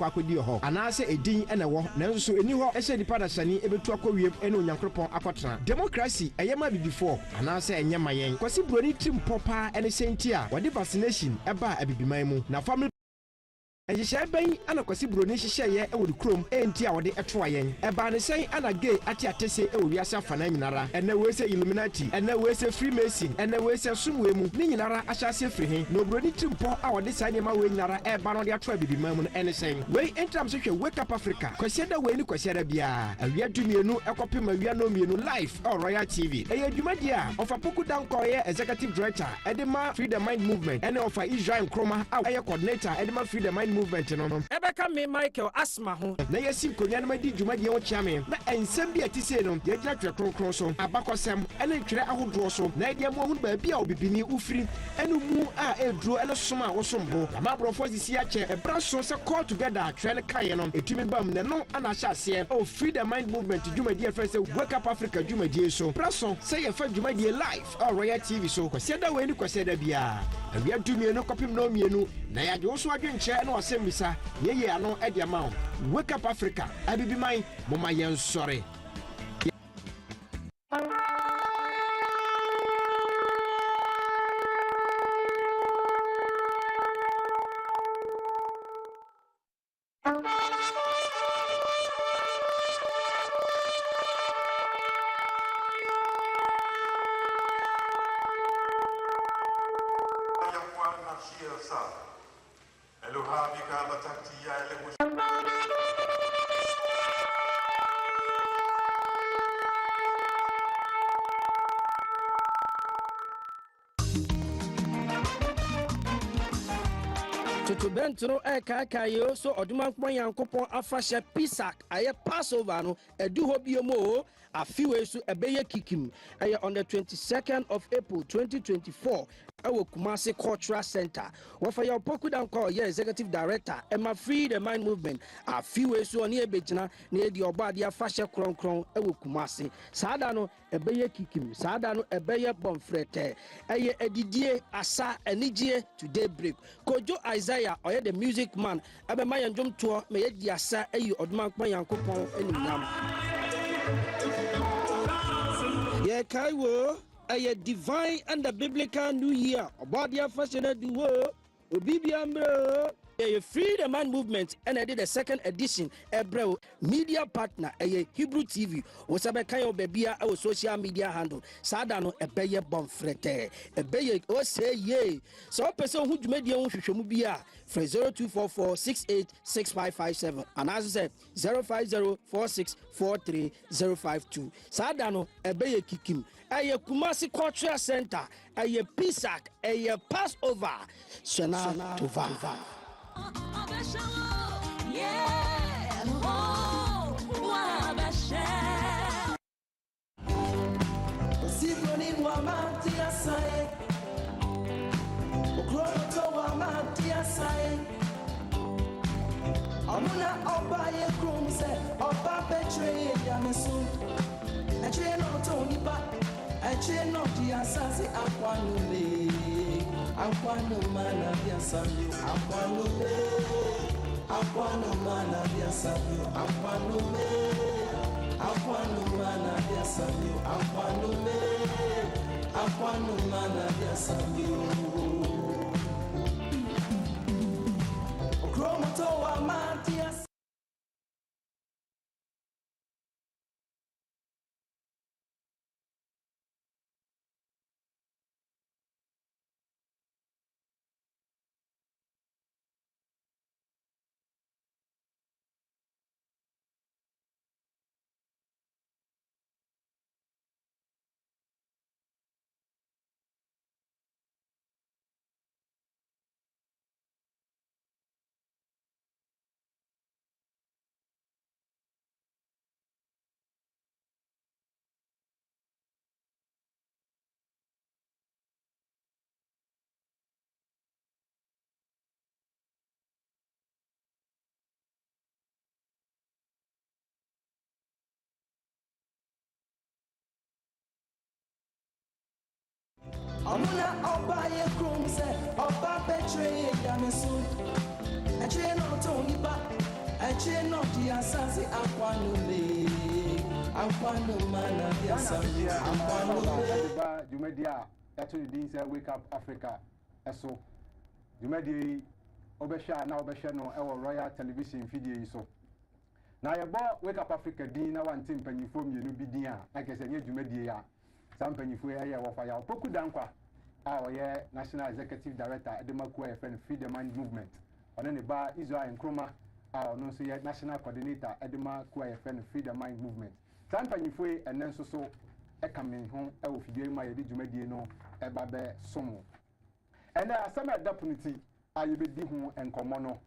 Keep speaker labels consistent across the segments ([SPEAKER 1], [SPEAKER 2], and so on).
[SPEAKER 1] akodi ho anaase edin ene wo nanso eni ho ehye nipa da sani ebetu akowiem ene onyankropon akotena democracy eyema bibifo anaase enyema yen kwasi broni trim popa ene sentia wode vaccination eba abibiman mu na family Ejisha ben ana kwasi broni hyehyeye e wodi krom enti a wode eto ayen eba ne sen ana gay ati atese e wiase afana nyinara ene we se illuminati ene we se freemason ene we se sumwe mu ni nyinara ahyase frihin no broni timpo a wode sanye ma we nyinara eba no de ato abibima mu ene sen we entram so hwe wake up africa kwasi da we ni kwasi da bia awia dumienu ekopem awia no mienu live on Royal TV eye adwuma dia ofa poku danko ye executive director edema freedom mind movement ene ofa Israel Nkroma a eye coordinator edema freedom mind movement no ebeka me Michael Asma ho na yesim konya na madi dwuma de wonkyia me na ensem bi atise no ye gina twe kronkron so abakosem ene ntwere ahodo so na de mo hu ba bia obibini ufiri enu mu a edro ene soma wo sombo amabrofo sisi a che ebra so se call together twene kaye no etumi bam ne no ana hya ase o freedom mind movement dwuma de first wake up africa dwuma de so praso say ye fa dwuma de live on Royal TV so kwase da we ni kwase da bia awia dumie no kopim no mienu na ya de wo so adwenche na wasembisa yeye ano e de ma wake up africa abibiman moma yen sore to bentro kakayo so oduma kpon yankopon afashe pisak aye Passover no edu ho biomo afiwe so ebeye kikim aye on the 22nd of April 2024 awo Kumasi Cultural Center wafa ya opoku dan call ye executive director Emma Free the Mind Movement afiwe so oni ebegina na edi oba de afashe kronkron awo Kumasi saada no ebeye kikim saada no ebeye bonfrete aye edidie asa enigye today break kojo Isaiah oye the music man abe ma yanjom to me yedi asa ayi oduma kpon yankopon enimnyam ye kaiwo a divine and the biblical new year about the fashion of the world obibiamro a free the man movement and I did the second edition ebro media partner a Hebrew TV was a kind of baby our social media handle sadano a beye bonfrete a beye o say ye so person who made your own shomubia for 0244686557 and as I said 05046430522 sadano a beye kikim a Kumasi Cultural Center a Pisak a Passover Shana to va.
[SPEAKER 2] Yeah, oh, wabasha. Siboni wamatia sai, okroto wamatia sai. Amuna oba ye krumse, oba betray yamesu. Eche no toni ba, eche no dia sasi akwanule. Akwano mana bia sabu, akwano me. Akwano mana bia sabu, akwano me. Akwano mana bia sabu, akwano me. Akwano mana bia sabu. Okromoto wa matia. Amuna oba ye krumse, oba betray yamesu. Eche no toni ba, Eche no di asase akwano me. Akwano mana di asase akwano me.
[SPEAKER 3] Ba Jumedia actually didn't say Wake Up Africa. So Jumedi Obesha na Obesha no Royal Television video so. Now you bought Wake Up Africa din na one team penifom you no be din a like I said Jumedi ya some penifo ya wo fa ya opoku dankwa a National Executive Director Edemaku FN Freedom Mind Movement. Ono ne ba Israel Nkrumah no so National Coordinator Edemaku FN Freedom Mind Movement. Some penifo enen so coming home, I will figure my Jumedi no ebabe somo. And there are some opportunity I will be home and commono.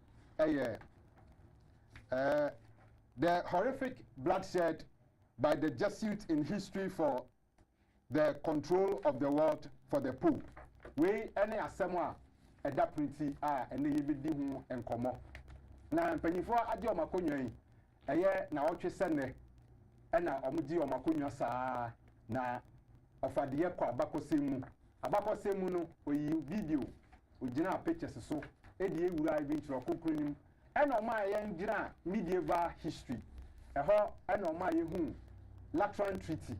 [SPEAKER 3] The horrific bloodshed by the Jesuits in history for the control of the world for the Pope. We any asemwa opportunity and they will be home and commo. Now, penifo adio makonyo na oche sene ena omudi omakonyo sa na ofadeye kwa abakosemu no oyi video ogina pictures so edi ewura ibi ntro kokunim ena oma ye ngina medieval history eho ena oma ye hu Lateran Treaty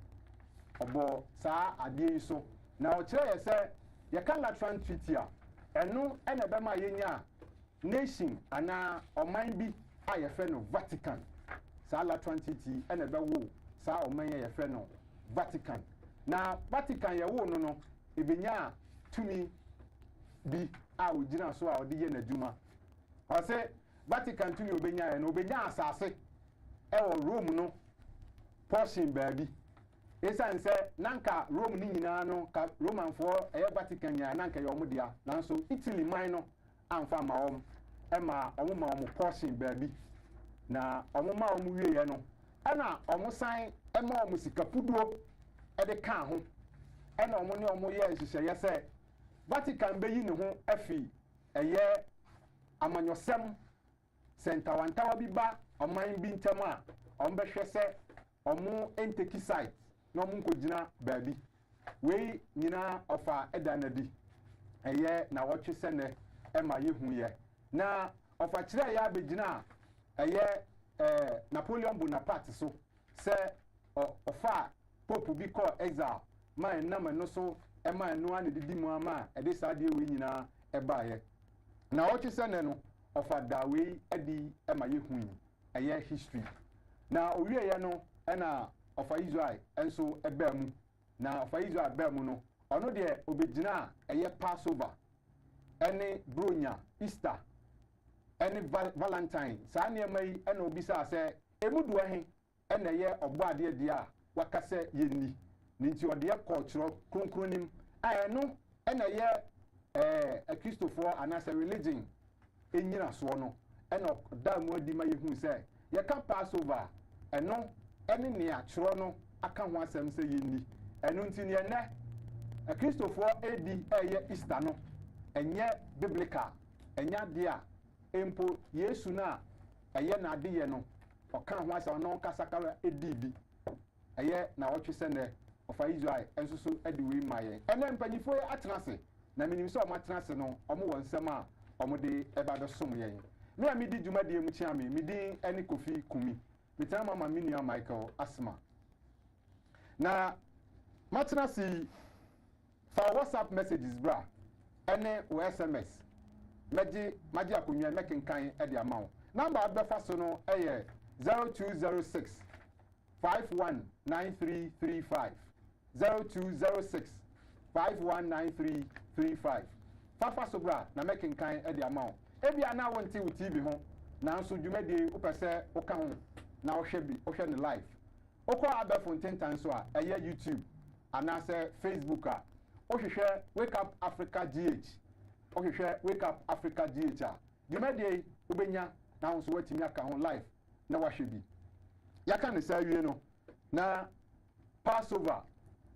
[SPEAKER 3] obo saa ade so na o kire ye se ye kan Lateran Treaty a eno ena be ma ye nya nation ana oman bi a ye fe no Vatican saa Lateran Treaty ena be wo saa oman ye fe no Vatican. Na Vatican ye wo no ebenya tumi bi a ojina so a odi ye na djuma. O se Vatican tumi obenya ye no obenya asase e wo Rome no portion baabi. Esan se nanka Rome ni nyina no ka Roman for Vatican ya nanka ye omo dia nanso Italy man no amfa ma om e ma omo ma omo portion baabi. Na omo ma omo wie ye no ana omo san e ma omo sikapuduo ede kan ho ena omo ne omo ye hihye se Vatican be yi ne ho afi eye amanyosem sentawantawa bi ba oman bi ntem a omo be hwe se omo enteki site na omo nkogina baabi we nyina ofa edanadi eye na woche se ne ema ye hu ye na ofa kire ya begina eye Napoleon Bonaparte so se ofa Pope bi call exile man na no so e man no an didi mu ama e de sade we nyina e baaye na wo twese ne no ofa da we edi e ma ye hu eye history na owie ye no e na ofa Israel enso e ba mu na ofa Israel ba mu no ono de obegina eye Passover ene bronya Easter ene Valentine sa ne mai e na obisa se emudu ahe e na ye ogbo ade dia wakase yenni ninti ode ye culture kronkronim ayeno ena ye a Christopher anasa religion enyina so no ena da mu adi ma yehu se ye ka Passover eno ene ne atro no aka ho asem se yenni eno nti ne ne a Christopher edi eye Easter no enye biblical enya dia empo Yesu na eye na ade ye no oka ho asem no kasakara edibi eye na wotwese ne ofa Israel enso so ediwe maye ene mpanyifo atenase na minim so omatenase no omo wonsem a omo de eba do som yen me a medi djumade mu chia me medi ene Kofi Kumi metana mama minua Michael Asma na matenase fa WhatsApp messages bra ene o SMS maji akonwa mekenkan e de amawo number abefa so no eye 0206 519335 0206 519335 Fafa sobra na mekenkan e de amawo ebia na wonte wo TV ho na nso dwumade upese oka ho na ohwe ne live okọ abefo ntentan so a eye YouTube anase Facebook a ohwehwe Wake Up Africa GH ohwehwe Wake Up Africa GH a dwumade ubenya na nso watimi aka ho live na wahwe bi yaka ne sa wie no na Passover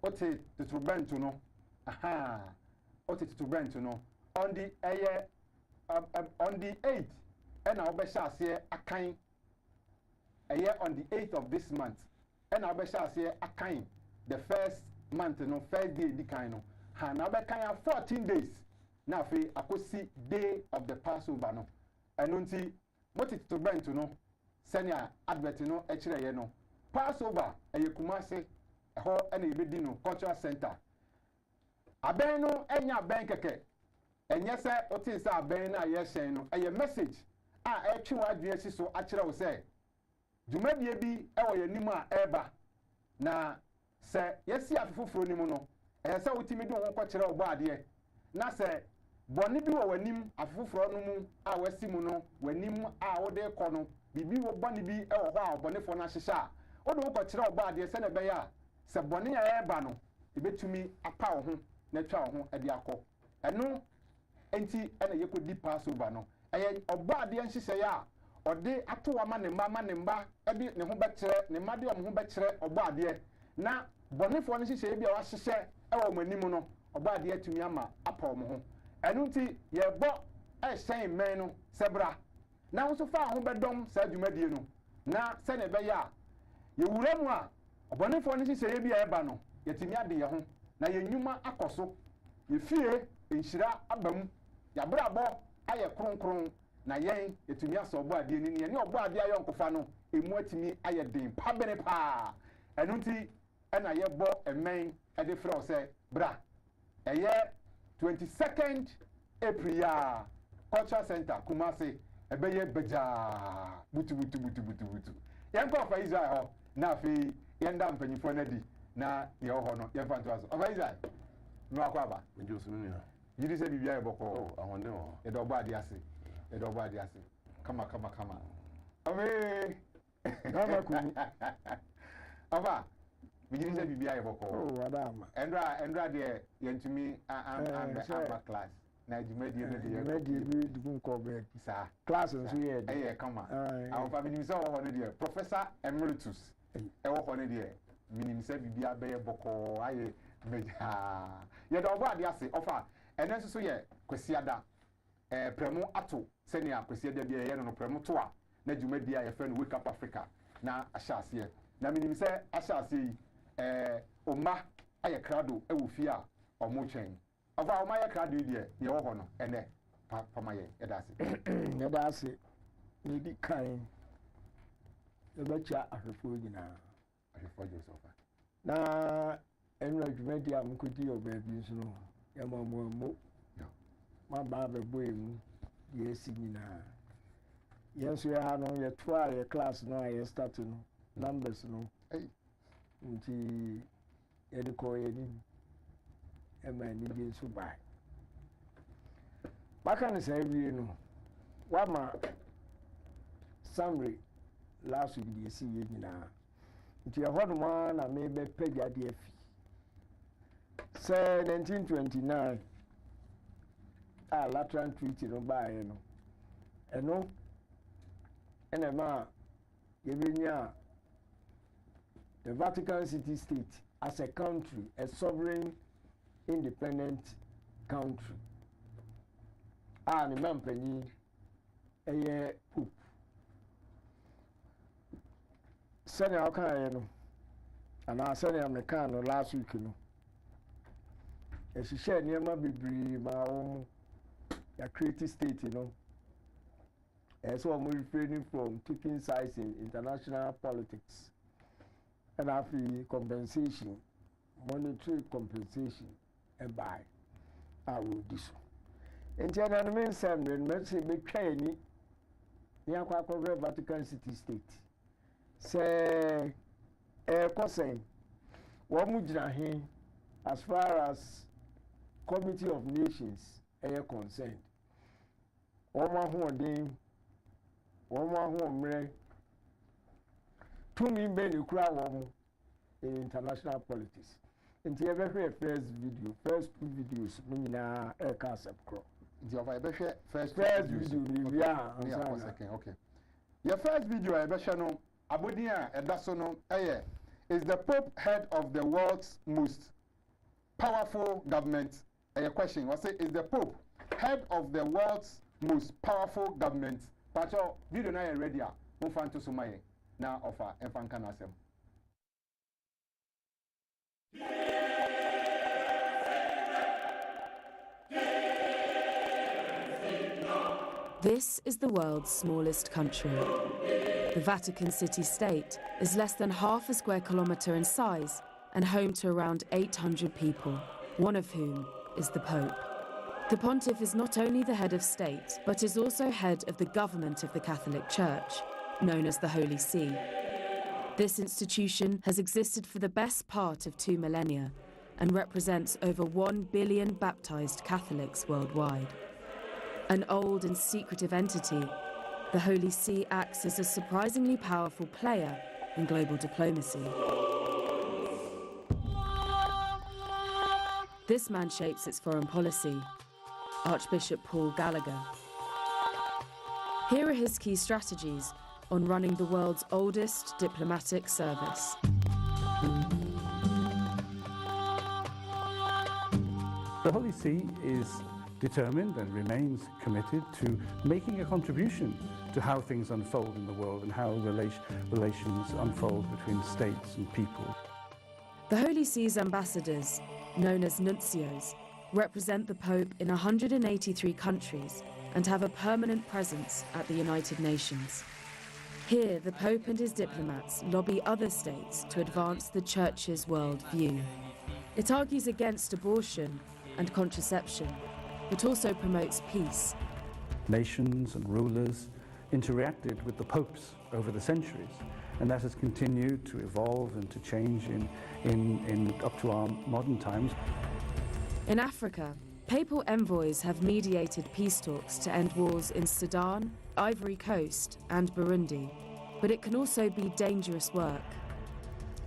[SPEAKER 3] ote tutubentu no ote tutubentu no on the on the 8th and obesha ase akan on the 8th of this month and obesha ase akan the first month no first day di kan no na obekan 14 days na fe akosi day of the Passover no enunti mote tutubentu no senia advert no ekire ye no Passover eye Kumase ho ena yebedi no cultural center aben no enya aben keke enye se otin se aben na ye hyen no eye message a etwe wadwe asi so akire wo se dwumadie bi ewo ye nim a eba na se yesi afufufuro nim no eye se wotimi de ho kwakire obo ade na se boni bi wo wanim afufufuro no mu a wasi mu no wanim a wo de kɔ no bibi wo boni bi ewo ho a bonefo na hyehye a wo de wo kwakire obo ade se na be ya se boni ya eba no ebetumi apa wo ho na twa wo ho ade akɔ eno enti ena yekodi Passover no eye obo ade nhyehyɛ ya ode atowa ma ne mba ebe ne ho bekire ne made o ho bekire obo ade na bonefo no hyehyɛ bi a wahyehyɛ ewo manim no obo ade atumi ama apa wo ho enu nti ye bo ehyen men no sebra na wo so fa ho bedom sa dwumadie no na se ne be ya ye wura mu a bonefo no hyehyɛ bi a eba no yetumi ade ye ho na ye nnwuma akoso ye fie enhyira abam ya brabo aye kronkron na yen etumi aso obo ade ni ne obo ade ayo nkofa no emu atimi aye den pa bene pa enu nti ena ye bo emen ede frɛ se bra eye 22nd April ya cultural center Kumasi ebeye beja butu yen ko fa Israel ho na afi yen da mpanyifo na di na ye ho no yen fa nto aso of Israel no akwa ba
[SPEAKER 4] njo so ni
[SPEAKER 3] yiri se bibia ye boko
[SPEAKER 4] ahonde ho
[SPEAKER 3] e do bo ade ase kama ame
[SPEAKER 1] Gama ku
[SPEAKER 3] ava yiri se bibia ye boko
[SPEAKER 1] wadama
[SPEAKER 3] endra de yentumi am class na jumadi no de
[SPEAKER 1] Jumadi bi dubun ko be
[SPEAKER 3] sa
[SPEAKER 1] class nso ye de
[SPEAKER 3] eh kama awon fa minim se wo ho no de professor emeritus e wo ho no de minim se bibia be ye boko aye meja ye do bo ade ase ofa enen so ye kwasiada premu ato senia kwasiada bia ye no premu to a na jumadi a ye fa no wake up Africa na ahyase ye na minim se ahyase yi oma aye krado e wo fie a omo twen ofa oma aye krado die ye wo ho no ene pama ye
[SPEAKER 1] yedase ni di kan e ba cha ahwefo nyina
[SPEAKER 3] ahwefo Joseph
[SPEAKER 1] na enu adwumadi a mkodi oba bi nso no ya mamuamu ma ba be boemu ye si nyina yenso ya ha no ye to a ye class no a ye start no numbers no nti ye de ko ye ni e ma ni bi nso ba baka ne sai bi no wa ma summary last week ye si ye nyina nti ya hodo ma na me be pagya de afi say 1929 Lateran Treaty no bae no eno ena ma yebenya the Vatican City State as a country, a sovereign independent country. Ni mampani eye poop sene aka no ana sene America no last week no ehihye niema bibiri ma wo ya create state no so I'm refraining from taking sides in international politics and after compensation, monetary compensation and buy I will do so. And then I mean something mercy be trainee near Quacover Vatican City State. Say cousin what would you as far as Committee of Nations are concerned. One more to me many crowd in international politics. And the first two videos, meaning a concept crow.
[SPEAKER 3] The first
[SPEAKER 1] video, yeah,
[SPEAKER 3] okay. Your first video, I bet you know, Abudia and Dasono, is the Pope head of the world's most powerful government? A question was it is the Pope head of the world's most powerful government? Pacho, video na ready ah. Mo fan to sumaye na offer enfan kan asem.
[SPEAKER 5] This is the world's smallest country,
[SPEAKER 4] The Vatican city-state is less than half a square kilometre in size and home to around 800 people, one of whom is the Pope. The pontiff is not only the head of state, but is also head of the government of the Catholic Church, known as the Holy See. This institution has existed for the best part of 2 millennia and represents over 1 billion baptized Catholics worldwide. An old and secretive entity, the Holy See acts as a surprisingly powerful player in global diplomacy. This man shapes its foreign policy, Archbishop Paul Gallagher. Here are his key strategies on running the world's oldest diplomatic service.
[SPEAKER 5] The Holy See is determined and remains committed to making a contribution to how things unfold in the world and how relations unfold between states and people.
[SPEAKER 4] The Holy See's ambassadors, known as nuncios, represent the Pope in 183 countries and have a permanent presence at the United Nations. Here, the Pope and his diplomats lobby other states to advance the Church's world view. It argues against abortion and contraception, but also promotes peace.
[SPEAKER 5] Nations and rulers interacted with the popes over the centuries, and that has continued to evolve and to change in up to our modern times.
[SPEAKER 4] In Africa, papal envoys have mediated peace talks to end wars in Sudan, Ivory Coast, and Burundi, but it can also be dangerous work.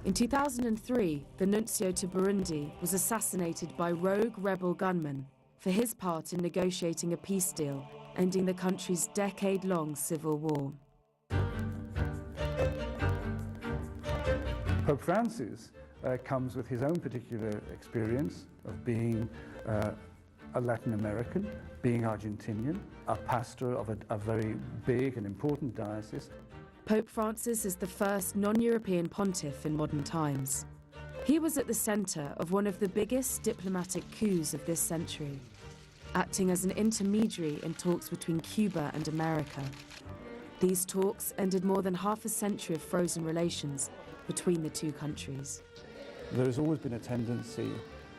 [SPEAKER 4] In 2003, the nuncio to Burundi was assassinated by rogue rebel gunmen for his part in negotiating a peace deal, ending the country's decade-long civil war.
[SPEAKER 5] Pope Francis comes with his own particular experience of being a Latin American, being Argentinian, a pastor of a very big and important diocese.
[SPEAKER 4] Pope Francis is the first non-European pontiff in modern times. He was at the centre of one of the biggest diplomatic coups of this century, acting as an intermediary in talks between Cuba and America. These talks ended more than half a century of frozen relations between the two countries.
[SPEAKER 5] There has always been a tendency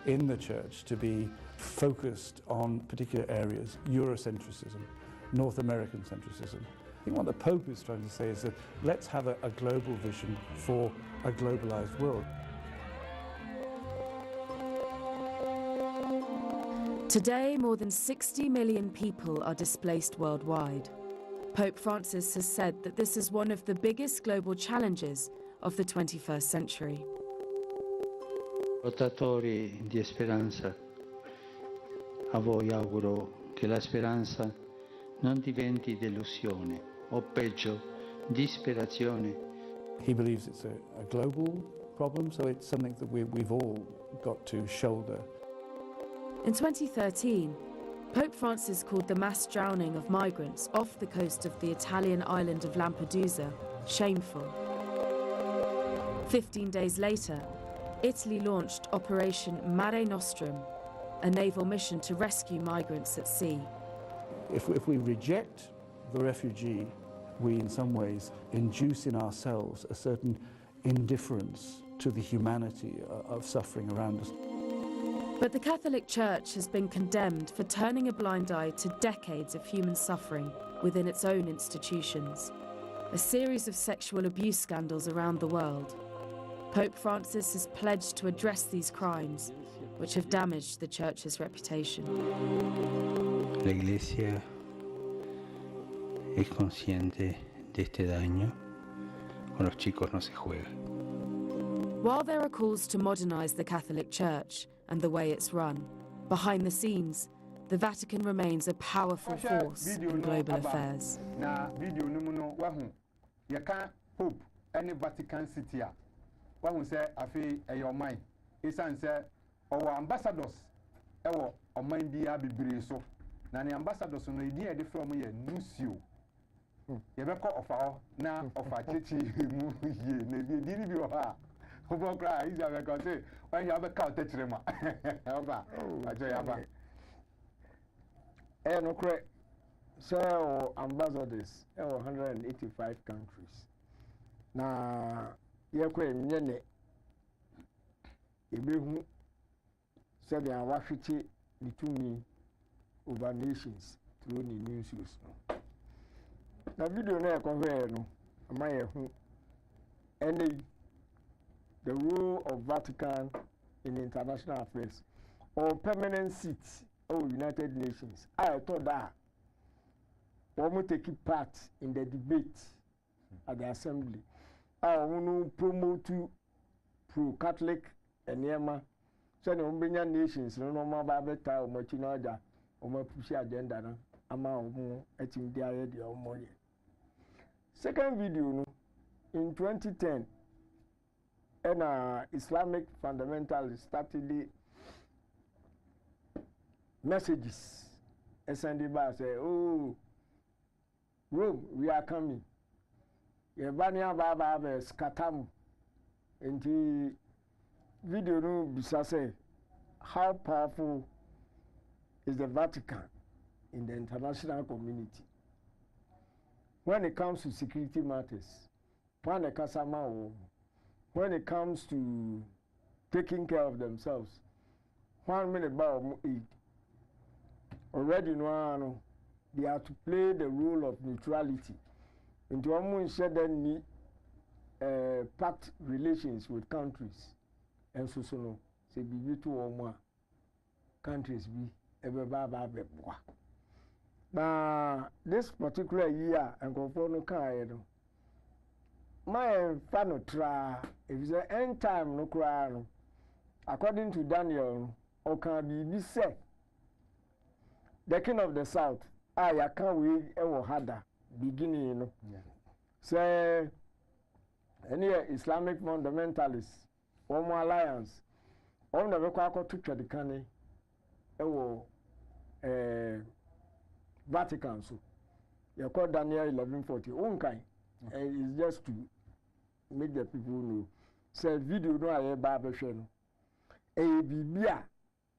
[SPEAKER 5] in the Church to be focused on particular areas, Eurocentrism, North American centricism. I think what the Pope is trying to say is that let's have a global vision for a globalized world.
[SPEAKER 4] Today, more than 60 million people are displaced worldwide. Pope Francis has said that this is one of the biggest global challenges of the 21st century.
[SPEAKER 6] Lottatori di speranza, a voi auguro che la speranza non diventi delusione o peggio, disperazione.
[SPEAKER 5] He believes it's a global problem, so it's something that we've all got to shoulder.
[SPEAKER 4] In 2013, Pope Francis called the mass drowning of migrants off the coast of the Italian island of Lampedusa shameful. 15 days later, Italy launched Operation Mare Nostrum, a naval mission to rescue migrants at sea.
[SPEAKER 5] If we reject the refugee, we in some ways induce in ourselves a certain indifference to the humanity of suffering around us.
[SPEAKER 4] But the Catholic Church has been condemned for turning a blind eye to decades of human suffering within its own institutions, a series of sexual abuse scandals around the world. Pope Francis has pledged to address these crimes, which have damaged the Church's reputation.
[SPEAKER 6] La Iglesia es consciente de este daño. Con los chicos no se juega.
[SPEAKER 4] While there are calls to modernize the Catholic Church and the way it's run, behind the scenes, the Vatican remains a powerful force in global affairs.
[SPEAKER 3] Na video no wahu yaka Pope any Vatican City wahu say afi eyoman isan say our ambassadors ewo oman bia bibire so na the ambassadors no idea e dey from ye nuncio ye be call ofa na ofa chechi mu ye na bi bi o ha obo kra iza be ko say when you have a cow techire ma oba ajo ya ba
[SPEAKER 7] no correct. So ambassadors in 185 countries. na yɛkɔ nyɛ ne ebehu sɛdeɛ wahwete ne tumi over nations through the news. Na video na yɛkɔhwɛɛ no ama yɛhu ɛne the role of Vatican in international affairs or permanent seats of United Nations. I thought that we take part in the debate at the assembly. I want to promote pro-Catholic and Yema. So the Umbenya nations no more babeta or machinaja or my push agenda na ama etim dia ye dia omoye. Second video no in 2010 and Islamic fundamentalists started the messages sending back say, oh, Rome, we are coming. Yebania baba scatam. And the video no bisa say how powerful is the Vatican in the international community when it comes to security matters. When it comes to taking care of themselves, 1 minute about aid. Already no, they have to play the role of neutrality. Into almost suddenly pact relations with countries. And so no, say be 2 or more countries be ever baba. Now this particular year and conform no kind. My fan try if it's the end time no cry no. According to Daniel, or can be said the king of the south, I can't wait ever harder beginning, you know. Say any Islamic fundamentalists, Homo Alliance, on the record to the canny, Vatican. So you call Daniel 1140. Unkai. It's just to make the people know. Say video no aye Bible show no. Bibia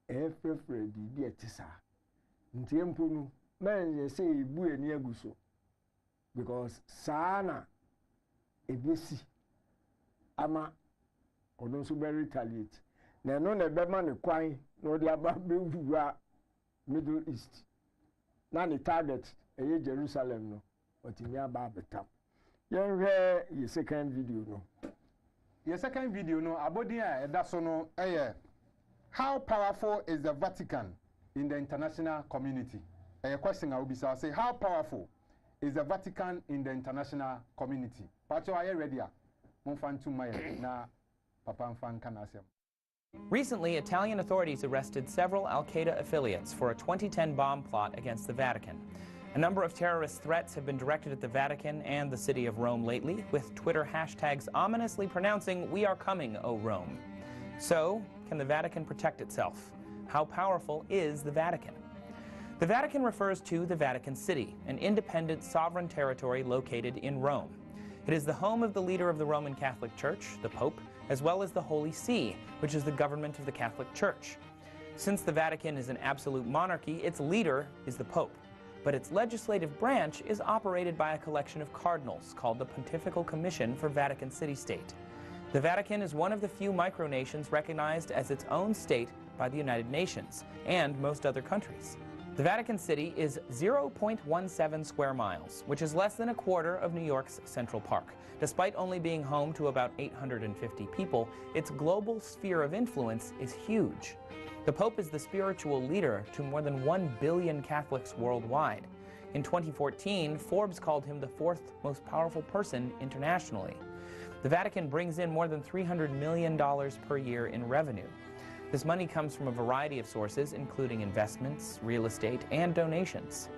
[SPEAKER 7] frefre bibia tisa. Nti empo no men say ebu eni aguso. Because sana ebesi ama odon so be retaliate. Na no na be ma ne kwan no de aba be wuwa Middle East. Na the target Jerusalem no. Otimi aba betam. Your second video no.
[SPEAKER 3] Your second video no abodia edaso no how powerful is the Vatican in the international community? A question I will be say how powerful is the Vatican in the international community? Pacho are you ready? Na papa mfan.
[SPEAKER 8] Recently, Italian authorities arrested several Al-Qaeda affiliates for a 2010 bomb plot against the Vatican. A number of terrorist threats have been directed at the Vatican and the city of Rome lately, with Twitter hashtags ominously pronouncing, "We are coming, O Rome." So, can the Vatican protect itself? How powerful is the Vatican? The Vatican refers to the Vatican City, an independent sovereign territory located in Rome. It is the home of the leader of the Roman Catholic Church, the Pope, as well as the Holy See, which is the government of the Catholic Church. Since the Vatican is an absolute monarchy, its leader is the Pope. But its legislative branch is operated by a collection of cardinals called the Pontifical Commission for Vatican City-State. The Vatican is one of the few micronations recognized as its own state by the United Nations and most other countries. The Vatican City is 0.17 square miles, which is less than a quarter of New York's Central Park. Despite only being home to about 850 people, its global sphere of influence is huge. The Pope is the spiritual leader to more than 1 billion Catholics worldwide. In 2014, Forbes called him the 4th most powerful person internationally. The Vatican brings in more than $300 million per year in revenue. This money comes from a variety of sources, including investments, real estate, and donations.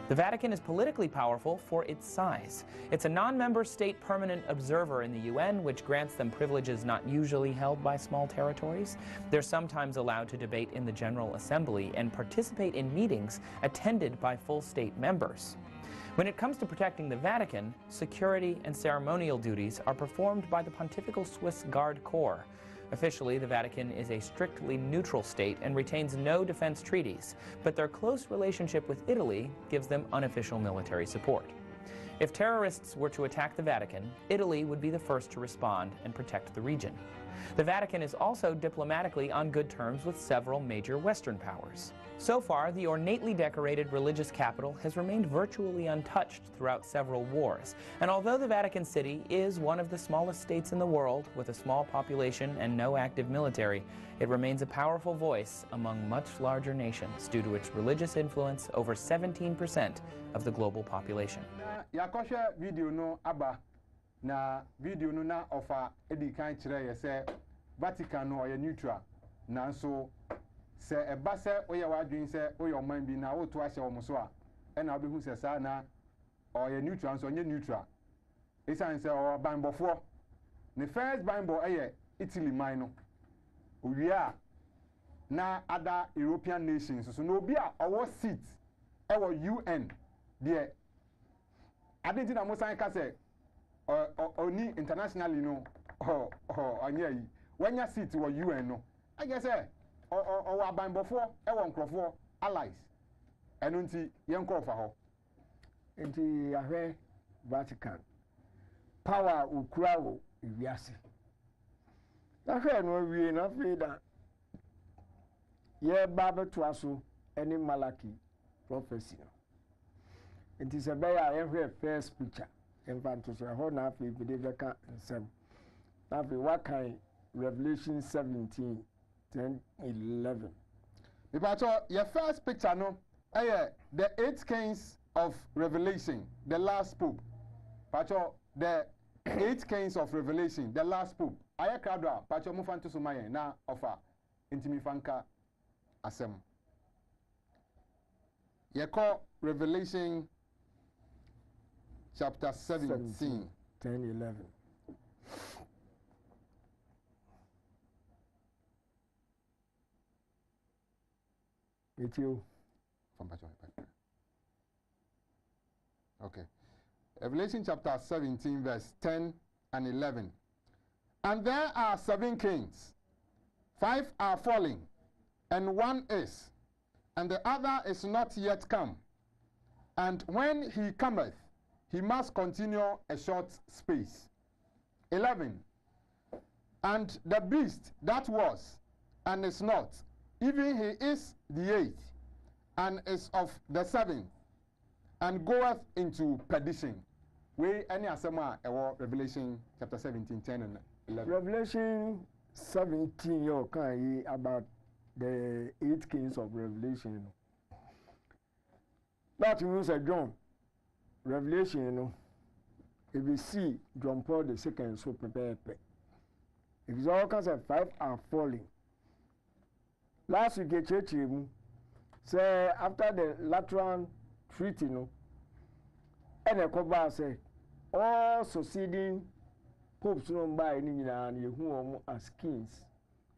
[SPEAKER 8] The Vatican is politically powerful for its size. It's a non-member state permanent observer in the UN, which grants them privileges not usually held by small territories. They're sometimes allowed to debate in the General Assembly and participate in meetings attended by full state members. When it comes to protecting the Vatican, security and ceremonial duties are performed by the Pontifical Swiss Guard Corps. Officially, the Vatican is a strictly neutral state and retains no defense treaties, but their close relationship with Italy gives them unofficial military support. If terrorists were to attack the Vatican, Italy would be the first to respond and protect the region. The Vatican is also diplomatically on good terms with several major Western powers. So far, the ornately decorated religious capital has remained virtually untouched throughout several wars. And although the Vatican City is one of the smallest states in the world, with a small population and no active military, it remains a powerful voice among much larger nations due to its religious influence over 17% of the global population.
[SPEAKER 3] Yakosha video no aba na video no na ofa edi kan kire ye se Vatican no ye neutral nanso se eba se oye wadwin se oye oman bi na woto ahye wo so a e na obehu se sa na oye neutral so onye neutral isan se o banbofo the first banbo eye Italy man no owia na other European nations so no bi a owo seat e wo UN there adenti na mosan ka se oni internationally no anya yi wanya seat wo UN no I guess o abanbofo e wo nkrofo allies eno nti yenko fa ho
[SPEAKER 7] nti ahwe Vatican power ukura wo iwiase ahwe no wie na feda ye ba beto aso eni Malaki prophecy nti se be ya ehwe first picture infanto so ho na afi bi de beka nsem na afi wakai Revelation 17 10 11
[SPEAKER 3] Ipacho your first picture no the 8 kings of Revelation, the last pope. Pacho the 8 kings of Revelation, the last pope. Aya kradwa pacho mufanto sumaye na offer intimi fanka asem. Yeko Revelation chapter 17
[SPEAKER 7] 10 11 It's you.
[SPEAKER 3] Okay. Revelation chapter 17, verse 10 and 11. And there are 7 kings, 5 are falling, and 1 is, and the other is not yet come. And when he cometh, he must continue a short space. 11. And the beast that was, and is not, even he is the 8th, and is of the 7th, and goeth into perdition. We any asema Revelation chapter 17, 10 and 11.
[SPEAKER 7] Revelation 17 you can about the 8 kings of Revelation. That means John. Revelation, you know. If you see John Paul II so prepare. If it's all kinds of 5 are falling. Last week, church say after the Lateran Treaty, no, and the Koba say all succeeding popes no by any and you as kings,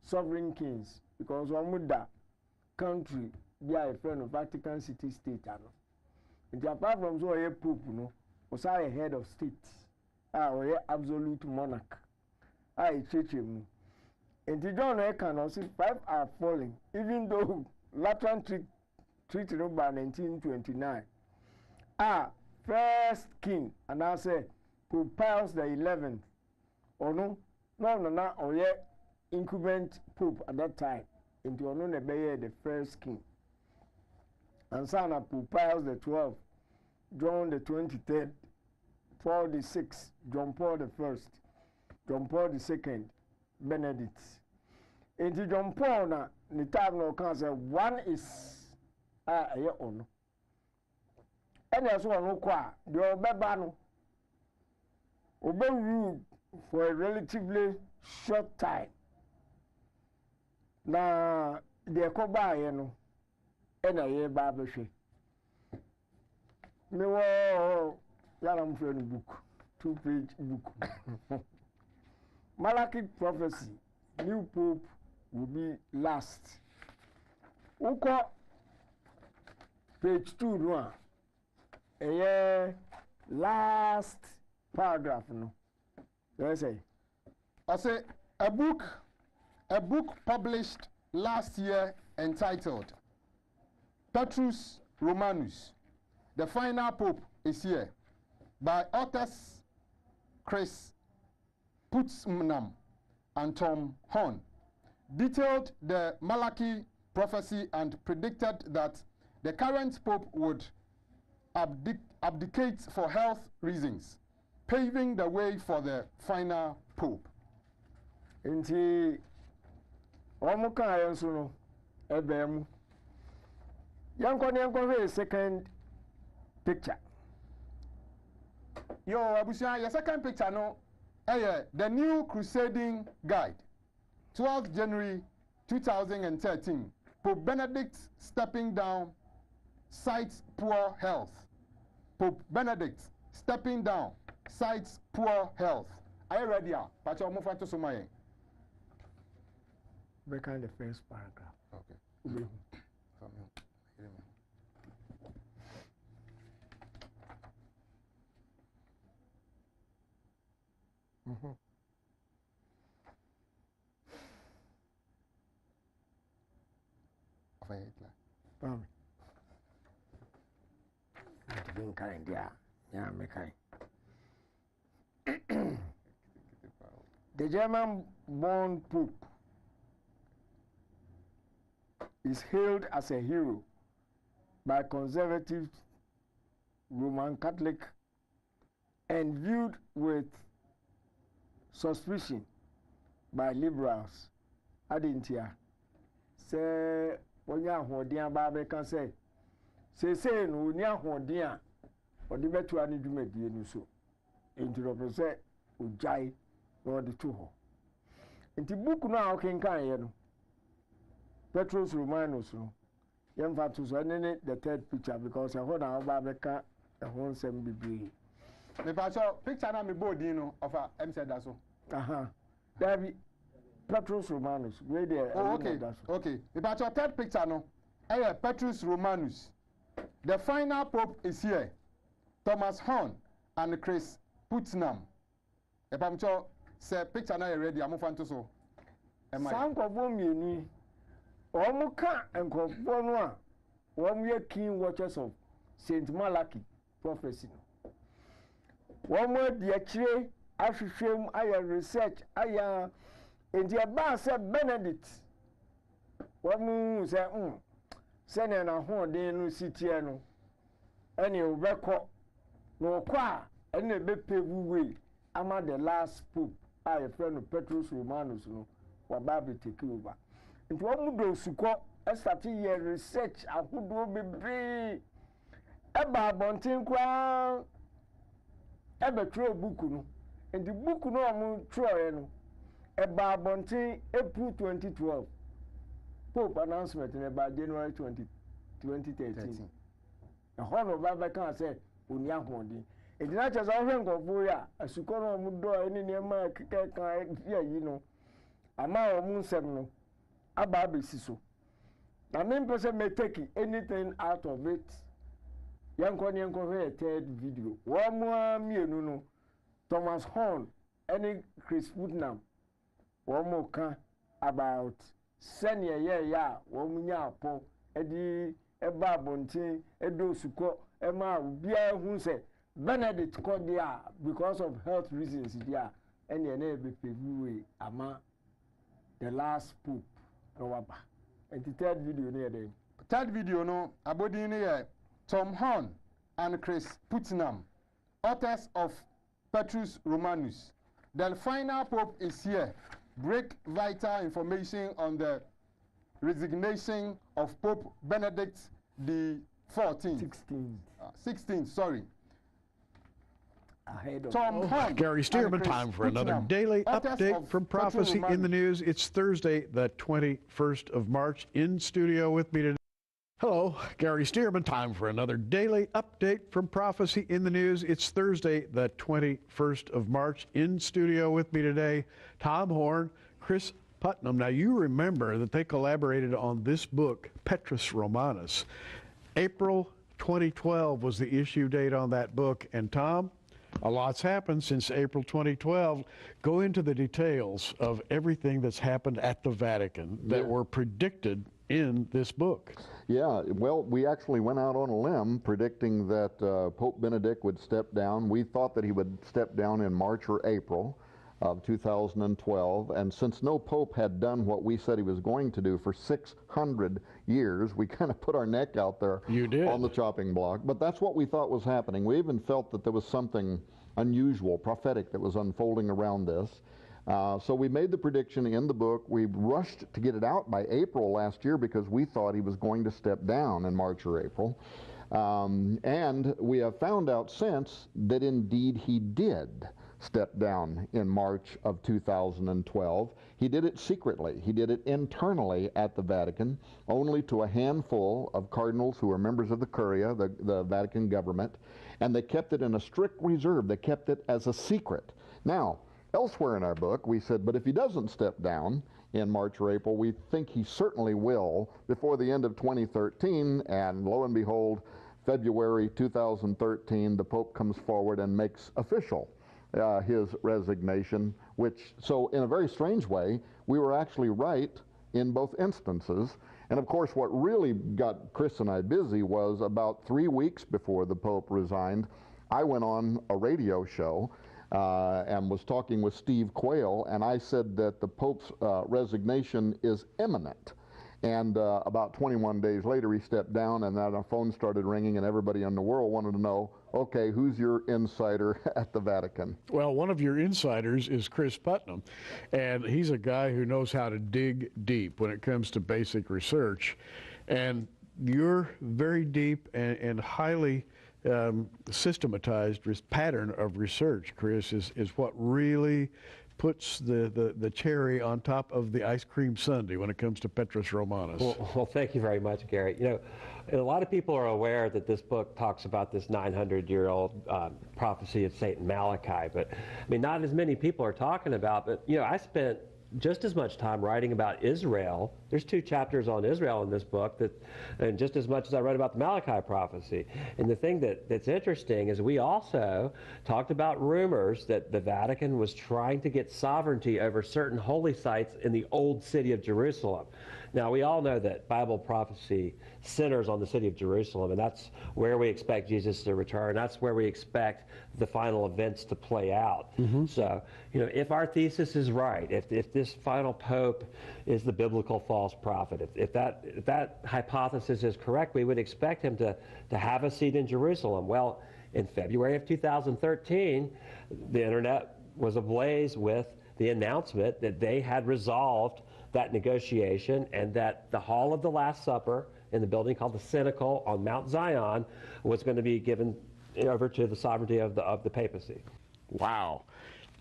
[SPEAKER 7] sovereign kings, because one would that country be a friend of Vatican City State. And apart from so a pope, no, was I a head of state, or a absolute monarch. I church him. And the John cannot see 5 are falling, even though Lateran Treaty no by 1929. First king, and I say Papal the 11th, or no, or yet incumbent pope at that time, into the first king. And son of Papal the 12th, John the 23rd, Paul the 6th, John Paul the 1st, John Paul the 2nd, Benedict. Into John Paul na the time no can say 1 is a year on. And there's one who qua the Obebano obey rule for a relatively short time. Now the Koba, you know, and a year barbershop. Me wo yalam friend book, 2-page book. Malaki prophecy, new pope will be last. Uko page 2 no a last paragraph no. Let's say
[SPEAKER 3] I say a book published last year entitled Petrus Romanus, the final pope is here, by authors Chris Putzmnam and Tom Horn detailed the Malachi prophecy and predicted that the current Pope would abdicate for health reasons, paving the way for the final Pope.
[SPEAKER 7] Inti omuka ayenso no ebemu yankɔ second picture.
[SPEAKER 3] Yo, Abusia, your second picture no, the new crusading guide, 12th January 2013. Pope Benedict stepping down, cites poor health. Pope Benedict stepping down, cites poor health. Are you ready? But you're moving to Somalia.
[SPEAKER 7] Back on the first paragraph.
[SPEAKER 3] Okay.
[SPEAKER 7] The German-born Pope is hailed as a hero by conservative Roman Catholic and viewed with suspicion by liberals. Adintia say when you are Bible can say no ni ahodia or the better ani dwumadi no so enti represent ujai no the two ho enti book no a okenkan ye no Petrus Romanus no yemfa to so the third picture because I hold na Bible ka ehon sem bibiri
[SPEAKER 3] me pa so picture na me body no of a said that so
[SPEAKER 7] David Petrus Romanus where there
[SPEAKER 3] okay about your third picture no Petrus Romanus. The final Pope is here. Thomas Horn and Chris Putnam. Epamcho say picture na ready amofanto so.
[SPEAKER 7] Sankofo mienu. Omuka enkofo no a wom keen watchers of Saint Malachi prophecy. Wom de akire ahwehwem aya research aya enti aba say Benedict. Wom say sene na hoden no sitie no ene obekọ no kwa ene bepewu ama the last pope a friend Petrus Romanus no wa babe take over nti wo do sukọ start year research ahodo bebre eba bonten kwa ebe tro book no nti book no am tro no eba bonten April 2012 Pope announcement in about January 2013. The whole of Bible can say, Unia Hondi. It's not just a ring of Boya, a Sukono Mudo, any near my you know. A man of Moon Seven, a baby sisu. The main person may take anything out of it. Young Konyanko, third video. One more me, no. Thomas Horn, any Chris Putnam. One more can about. Senior ya womunya po edi eba bontin edo suko ema bia hu se Benedict ko dia because of health reasons dia ene na ebe pebuwe ama the last pope rowaba and the third video no dey
[SPEAKER 3] third video no abodin ne Tom Horn and Chris Putnam, authors of Petrus Romanus. The final pope is here. Break vital information on the resignation of Pope Benedict the 16th, sorry.
[SPEAKER 9] Tom Horn, Gary Stearman, time for another daily update from Prophecy in the News. It's Thursday, the 21st of March. In studio with me today. Hello, Gary Stearman, time for another daily update from Prophecy in the News. It's Thursday, the 21st of March. In studio with me today, Tom Horn, Chris Putnam. Now, you remember that they collaborated on this book, Petrus Romanus. April 2012 was the issue date on that book. And Tom, a lot's happened since April 2012. Go into the details of everything that's happened at the Vatican that were predicted in this book.
[SPEAKER 10] Yeah, well, we actually went out on a limb predicting that Pope Benedict would step down. We thought that he would step down in March or April of 2012, and since no pope had done what we said he was going to do for 600 years, we kind of put our neck out there on the chopping block. But that's what we thought was happening. We even felt that there was something unusual, prophetic, that was unfolding around this. So we made the prediction in the book. We rushed to get it out by April last year because we thought he was going to step down in March or April. And we have found out since that indeed he did step down in March of 2012. He did it secretly. He did it internally at the Vatican, only to a handful of cardinals who were members of the Curia, the Vatican government, and they kept it in a strict reserve. They kept it as a secret. Now, elsewhere in our book, we said, but if he doesn't step down in March or April, we think he certainly will before the end of 2013, and lo and behold, February 2013, the Pope comes forward and makes official his resignation, which, so in a very strange way, we were actually right in both instances. And of course, what really got Chris and I busy was about 3 weeks before the Pope resigned, I went on a radio show and was talking with Steve Quayle, and I said that the Pope's resignation is imminent. And about 21 days later, he stepped down, and then our phone started ringing, and everybody in the world wanted to know, okay, who's your insider at the Vatican?
[SPEAKER 9] Well, one of your insiders is Chris Putnam, and he's a guy who knows how to dig deep when it comes to basic research. And your very deep and highly systematized pattern of research, Chris, is what really puts the cherry on top of the ice cream sundae when it comes to Petrus Romanus.
[SPEAKER 11] Well, thank you very much, Gary. You know, a lot of people are aware that this book talks about this 900-year-old prophecy of Saint Malachi, but I mean, not as many people are talking about. But you know, I spent just as much time writing about Israel. There's 2 chapters on Israel in this book, and just as much as I wrote about the Malachi prophecy. And the thing that's interesting is we also talked about rumors that the Vatican was trying to get sovereignty over certain holy sites in the old city of Jerusalem. Now, we all know that Bible prophecy centers on the city of Jerusalem, and that's where we expect Jesus to return. That's where we expect the final events to play out. So, you know, if our thesis is right, if this final pope is the biblical false prophet, if that hypothesis is correct, we would expect him to have a seat in Jerusalem. Well, in February of 2013, the internet was ablaze with the announcement that they had resolved that negotiation, and that the Hall of the Last Supper in the building called the Cenacle on Mount Zion was going to be given over to the sovereignty of the papacy.
[SPEAKER 9] Wow.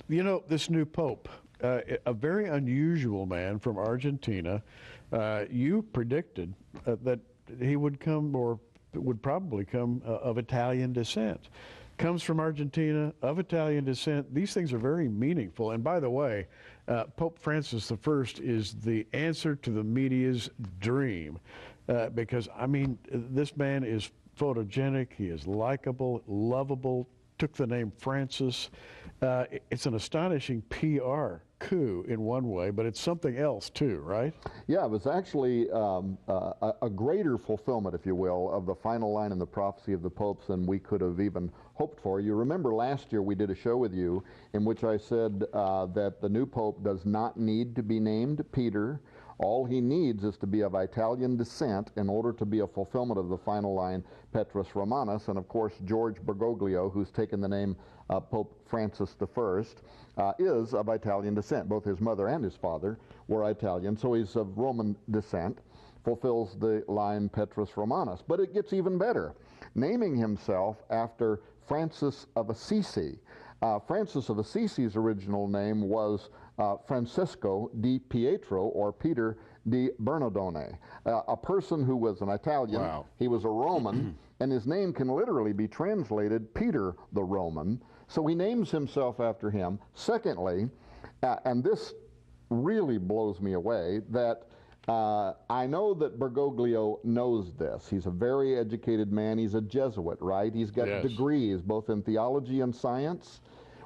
[SPEAKER 9] You know, this new pope, a very unusual man from Argentina, you predicted that he would come, or would probably come, of Italian descent. Comes from Argentina, of Italian descent. These things are very meaningful. And by the way, Pope Francis I is the answer to the media's dream. Because, I mean, this man is photogenic, he is likable, lovable, took the name Francis. It's an astonishing PR coup in one way, but it's something else too, right?
[SPEAKER 10] Yeah, it was actually a greater fulfillment, if you will, of the final line in the prophecy of the popes than we could have even hoped for. You remember last year we did a show with you in which I said that the new pope does not need to be named Peter. All he needs is to be of Italian descent in order to be a fulfillment of the final line, Petrus Romanus. And of course, George Bergoglio, who's taken the name Pope Francis I, is of Italian descent. Both his mother and his father were Italian, so he's of Roman descent, fulfills the line Petrus Romanus. But it gets even better, naming himself after Francis of Assisi. Francis of Assisi's original name was Francisco di Pietro, or Peter di Bernardone, a person who was an Italian.
[SPEAKER 9] Wow.
[SPEAKER 10] He was a Roman, and his name can literally be translated Peter the Roman, so he names himself after him. Secondly, and this really blows me away, that I know that Bergoglio knows this. He's a very educated man. He's a Jesuit, right? He's got degrees both in theology and science.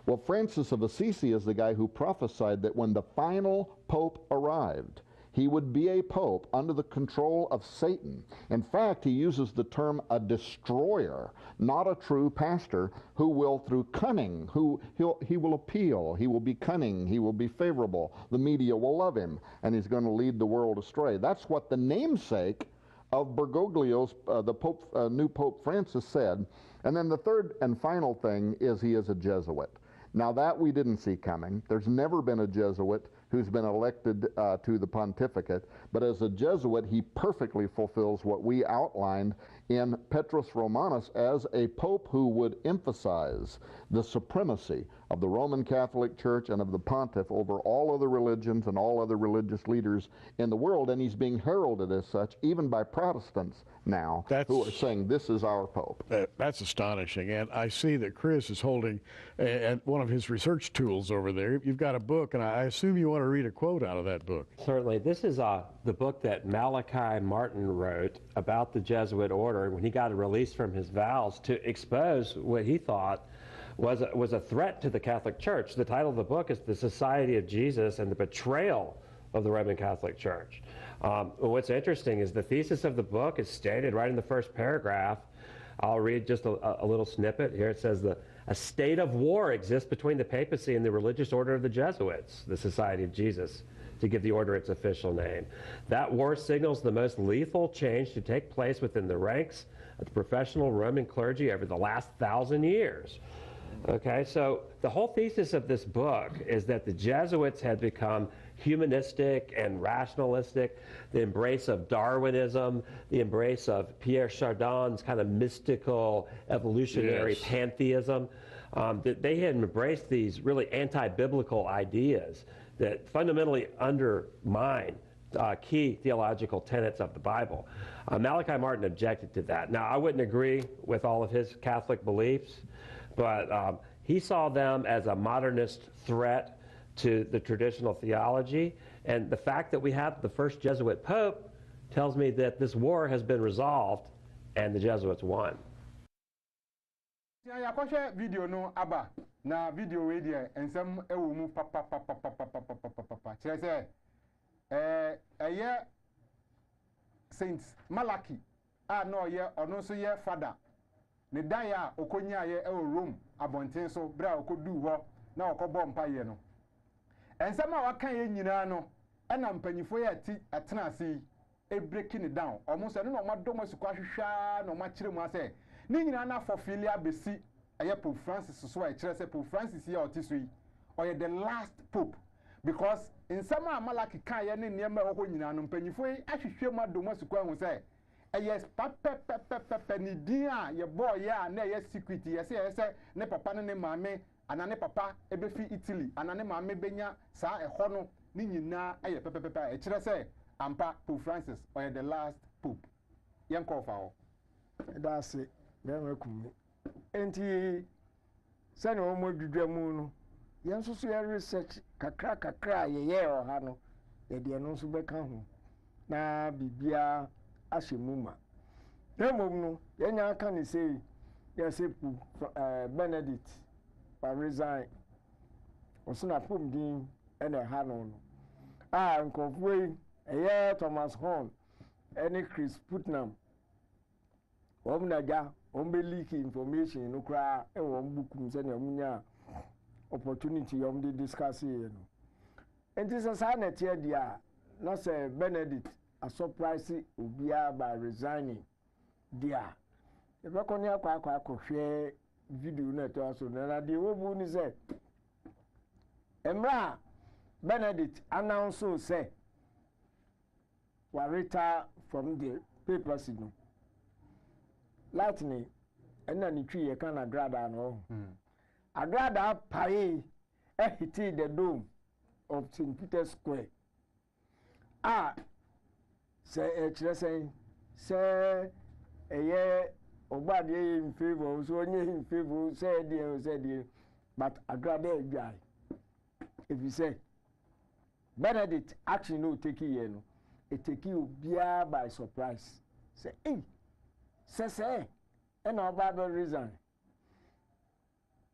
[SPEAKER 10] Well, Francis of Assisi is the guy who prophesied that when the final pope arrived, he would be a pope under the control of Satan. In fact, he uses the term a destroyer, not a true pastor, who will, through cunning, he will appeal, he will be cunning, he will be favorable, the media will love him, and he's going to lead the world astray. That's what the namesake of Bergoglio's, new Pope Francis said. And then the third and final thing is he is a Jesuit. Now that we didn't see coming. There's never been a Jesuit who's been elected to the pontificate, but as a Jesuit, he perfectly fulfills what we outlined in Petrus Romanus as a pope who would emphasize the supremacy of the Roman Catholic Church and of the pontiff over all other religions and all other religious leaders in the world, and he's being heralded as such even by Protestants now who are saying this is our pope.
[SPEAKER 9] That's astonishing, and I see that Chris is holding one of his research tools over there. You've got a book, and I assume you want to read a quote out of that book.
[SPEAKER 11] Certainly. This is the book that Malachi Martin wrote about the Jesuit order when he got released from his vows to expose what he thought was a threat to the Catholic Church. The title of the book is The Society of Jesus and the Betrayal of the Roman Catholic Church. What's interesting is the thesis of the book is stated right in the first paragraph. I'll read just a little snippet here. It says, a state of war exists between the papacy and the religious order of the Jesuits, the Society of Jesus, to give the order its official name. That war signals the most lethal change to take place within the ranks of the professional Roman clergy over the last 1,000 years. Okay, so the whole thesis of this book is that the Jesuits had become humanistic and rationalistic, the embrace of Darwinism, the embrace of Pierre Chardin's kind of mystical evolutionary pantheism. That they had embraced these really anti-biblical ideas that fundamentally undermine key theological tenets of the Bible. Malachi Martin objected to that. Now, I wouldn't agree with all of his Catholic beliefs, but he saw them as a modernist threat to the traditional theology. And the fact that we have the first Jesuit pope tells me that this war has been resolved and the Jesuits won.
[SPEAKER 3] Ya kwahwe video no aba na video we dia ensem ewo mu papa kire se eye Saint Malaki a no ye ono so ye father ne dan ya okonya ye ewo Rome abonten so bra okodu ho na okobọ mpa ye no ensem a wakan ye nyina no na mpanyifo ye ati atena ase e breaking it down almost no no madom asukwa hwehwa no ma kire mu ase ni nyina na for filia besi aye Pope Francis so I kire say Pope Francis here otisui or the last pope because in some Malaki kan ye ne niam ho nyina no mpanyifo yi ahwehwe madom asukwa hu say yes papa ni din a ye boy ya na ye secret ye say ne papa ne maame anane papa ebefi Italy anane maame benya sa ehọ no ni nyina aye papa e kire say ampa Pope Francis or the last pope yen call for
[SPEAKER 7] that's it dem ekum enti se na o mo dwudwa mu no yen so ye research kakra ye oha no ye de no so beka ho na bibia ashemuma demom no yenya aka ni say yesepu Benedict pa resign osuna pom din ene ha no nkofwe eye Thomas Horn ene Chris Putnam omnaga ombe leak information no kra e wo bukum se na munya opportunity yom de discuss here no enti sa na tie dia na say Benedict a surprise ubia by resigning dia e be ko ni akwa hwe video na to so na de wo bu ni say emra Benedict announced say warita from the papers no Latini ena ni twi ye kan agrada no agrada pai hiti the dome of St. Peter's Square say eye obade in favor so onye in favor say there but agrada ejai if you say Benedict actually no take you no it take you bia by surprise say say and about the reason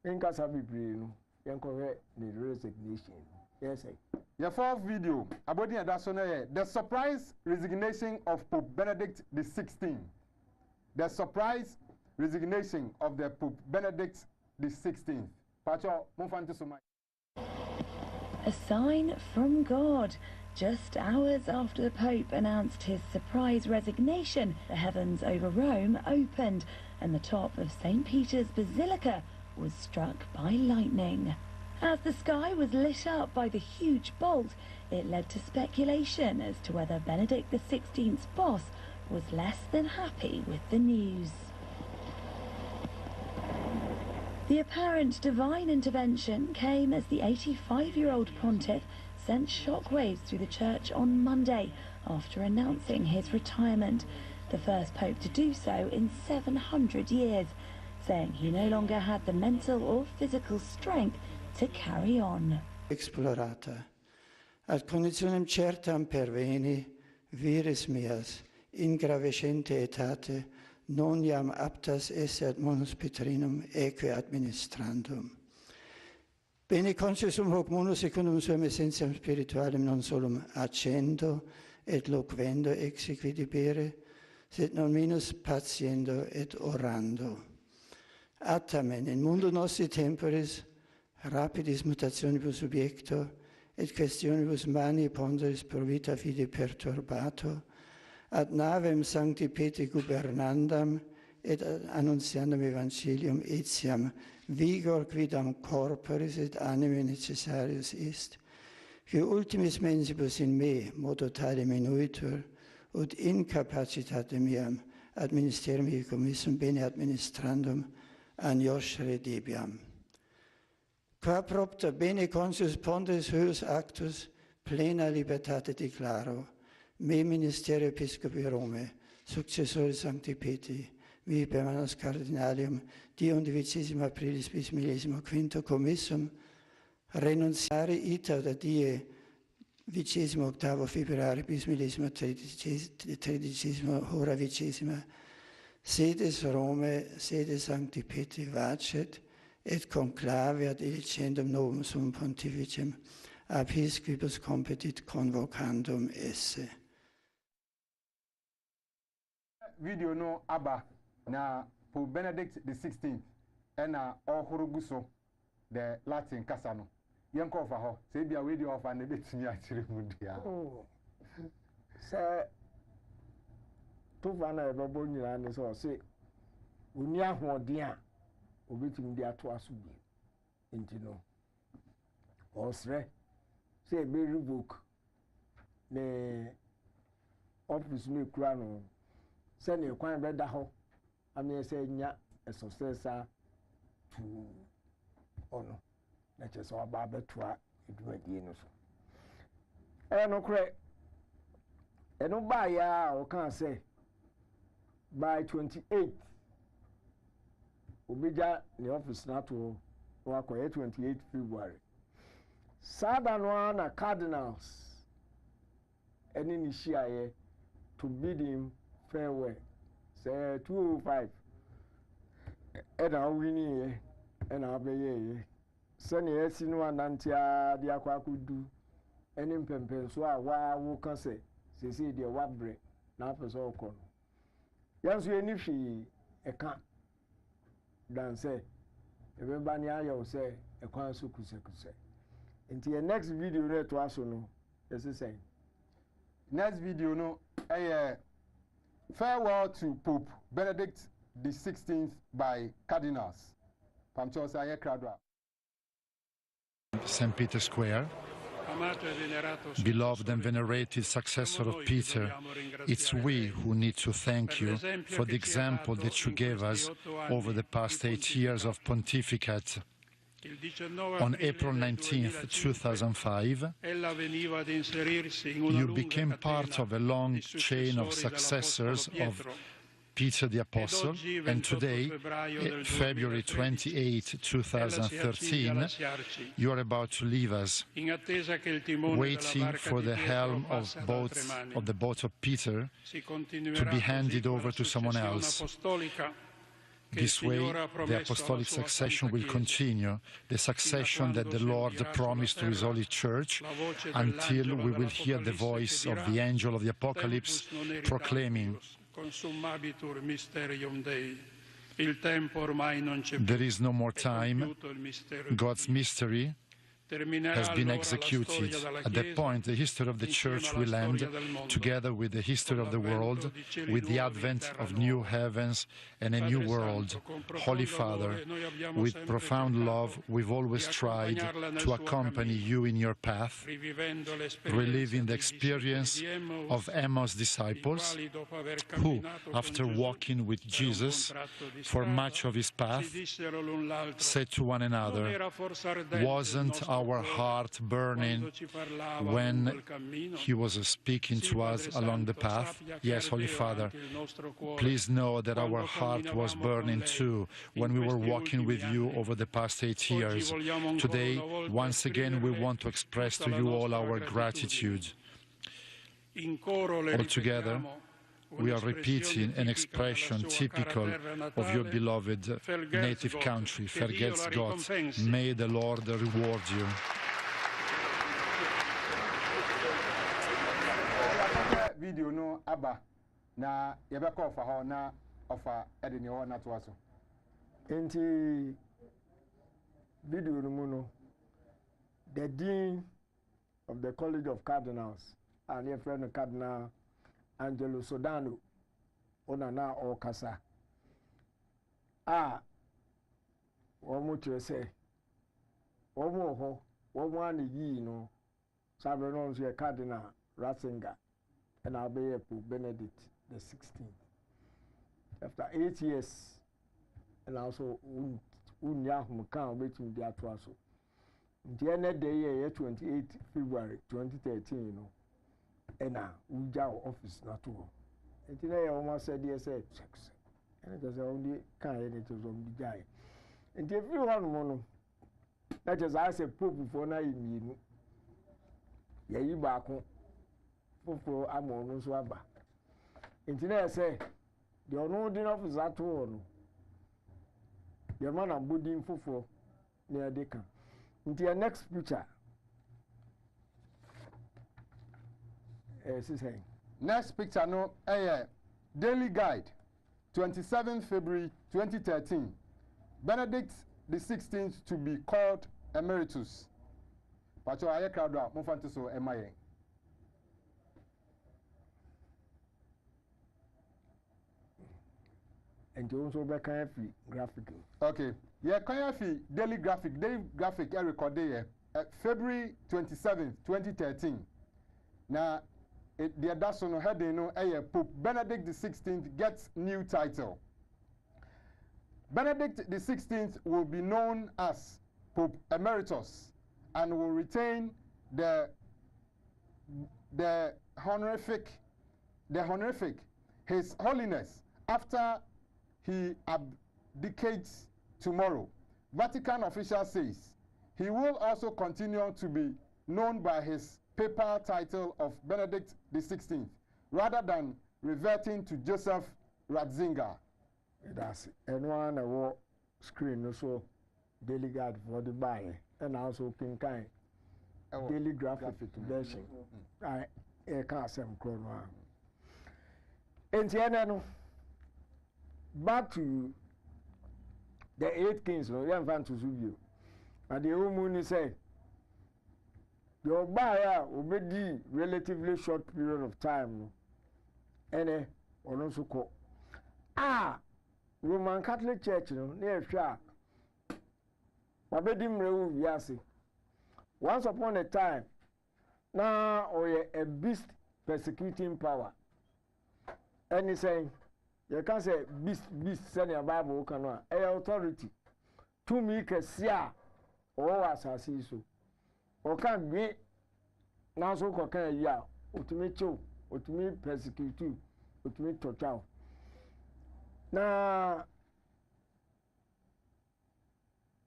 [SPEAKER 7] in case of no yen the resignation yes
[SPEAKER 3] Your fourth video, about the surprise resignation of Pope Benedict XVI. The surprise resignation of the Pope Benedict XVI. Pacho, move on to so much.
[SPEAKER 12] A sign from God. Just hours after the Pope announced his surprise resignation, the heavens over Rome opened and the top of St. Peter's Basilica was struck by lightning. As the sky was lit up by the huge bolt, it led to speculation as to whether Benedict XVI's boss was less than happy with the news. The apparent divine intervention came as the 85-year-old pontiff sent shockwaves through the church on Monday after announcing his retirement, the first pope to do so in 700 years, saying he no longer had the mental or physical strength to carry on.
[SPEAKER 13] Explorata, ad conditionem certam perveni, vires meas, in gravescente etate, non iam aptas esse ad monus Petrinum eque administrandum. Bene conscium hoc monus secundum suam essentiam spiritualem non solum accendo et loquendo exequi debere, sed non minus patiendo et orando. Attamen in mundo nostri temporis rapidis mutationibus subjecto et questionibus mani ponderis pro vita fide perturbato, ad navem sancti Petri gubernandam et annunciandam evangelium etiam vigor quidam corporis et anime necessarius est, qui ultimis mensibus in me modo tale minuitur, ut incapacitate meam ad ministerium commissum bene administrandum agnoscere debiam. Qua propter bene conscius ponderis huius actus plena libertate declaro, me ministerio episcopi Rome, successore Sancti Petri, vi permanens cardinalium, die 11 aprilis bis 15 commissum, renunciare ita da die 28 februari bis 13 hora 20, sedes Rome, sede Sancti Petri vacet, et conclave ad elicendum novum sum pontificem, ab his quibus competit convocandum esse.
[SPEAKER 3] Video no aba na Pope Benedict XVI ena ohoroguso the Latin kasa no yenko fa ho se bia we di ofa na betumi akire mu dia
[SPEAKER 7] se to va na ebobo nyira ne so se oni ahoden a obetumi dia to aso bi enti no osre se be revoke ne office no kura no se ne kwan be da ho ame se nya a successor to ono na che so aba betua eduadie no so no kre eno ba ya o kan say by 28 obija ne office na to wa ko 28 February sada no na cardinals eni ni shiaye to bid him farewell say 205 winning and abeye sani esi no anantia de akwakudu enim pempen so a wa wo kan se sesi de wabre na apeso okọ yanso eni hwi eka dan se ebeba ni ayo se ekwan so kusekuse enti the next video re to aso no esi say
[SPEAKER 3] next video no farewell to Pope Benedict XVI by cardinals.
[SPEAKER 14] St. Peter's Square. Beloved and venerated successor of Peter, it's we who need to thank you for the example that you gave us over the past 8 years of pontificate. On April 19, 2005, you became part of a long chain of successors of Peter the Apostle, and today, February 28, 2013, you are about to leave us, waiting for the helm of the boat of Peter to be handed over to someone else. This way, the apostolic succession will continue, the succession that the Lord promised to His Holy Church, until we will hear the voice of the angel of the Apocalypse proclaiming, "There is no more time, God's mystery has been executed." At that point, the history of the Church will end, together with the history of the world, with the advent of new heavens and a new world. Holy Father, with profound love, we've always tried to accompany you in your path, reliving the experience of Emmaus disciples, who, after walking with Jesus for much of his path, said to one another, "Wasn't our heart burning when he was speaking to us along the path?" Yes, Holy Father, please know that our heart was burning too when we were walking with you over the past 8 years. Today, once again, we want to express to you all our gratitude. Altogether, we are repeating an expression typical of your beloved native country, Vergelt's God. May the Lord reward you.
[SPEAKER 3] Video no aba na yebeka ofa ho na ofa ede ne ho na to aso.
[SPEAKER 7] Enti video no mu no, the Dean of the College of Cardinals and your friend Cardinal Angelo Sodano onana okasa omo to say omo ho omo ani yi no sabe no so Cardinal Ratzinger and I'll be Pope Benedict the 16th. After 8 years and also unya humkan wetin dia to aso the end day year 28 February 2013 you know. And uja office na to enti na ye almost said yes sex and it is only kan it is on the guy enti everyone no that is I say pope for na yinu ye yi ba ko fofo amo no so aba enti na say the ono din office at no the man am bodin fofo na de kan enti the next picture.
[SPEAKER 3] Next picture no Daily Guide 27 February 2013. Benedict the 16th to be called emeritus. Pacho aye crowd a mo fanti so emaye.
[SPEAKER 7] And you also be kind free graphic.
[SPEAKER 3] Okay. Yeah, kind free daily graphic I recorded here February 27th 2013. Now the Adasono heading no Pope Benedict the 16th gets new title. Benedict the 16th will be known as Pope Emeritus and will retain the honorific His Holiness after he abdicates tomorrow. Vatican official says he will also continue to be known by his papal title of Benedict the 16th, rather than reverting to Joseph Ratzinger.
[SPEAKER 7] That's it. And one a screen also Daily Guide for the buy and also King Kind Daily Graphic version. I can't say Chrono. And the back to the 8 kings, no, you have to you. And the woman say, your buyer will be relatively short period of time. Any or also call Roman Catholic Church, no, near Sha. Wabedim Rewu Yasi. Once upon a time, now or a beast persecuting power. And he's saying, you can't say beast, send your Bible, canoa, a authority. To make a sia or assassin so. Or can be now so can ya, ultimate show, ultimate persecute, ultimate torture. Now,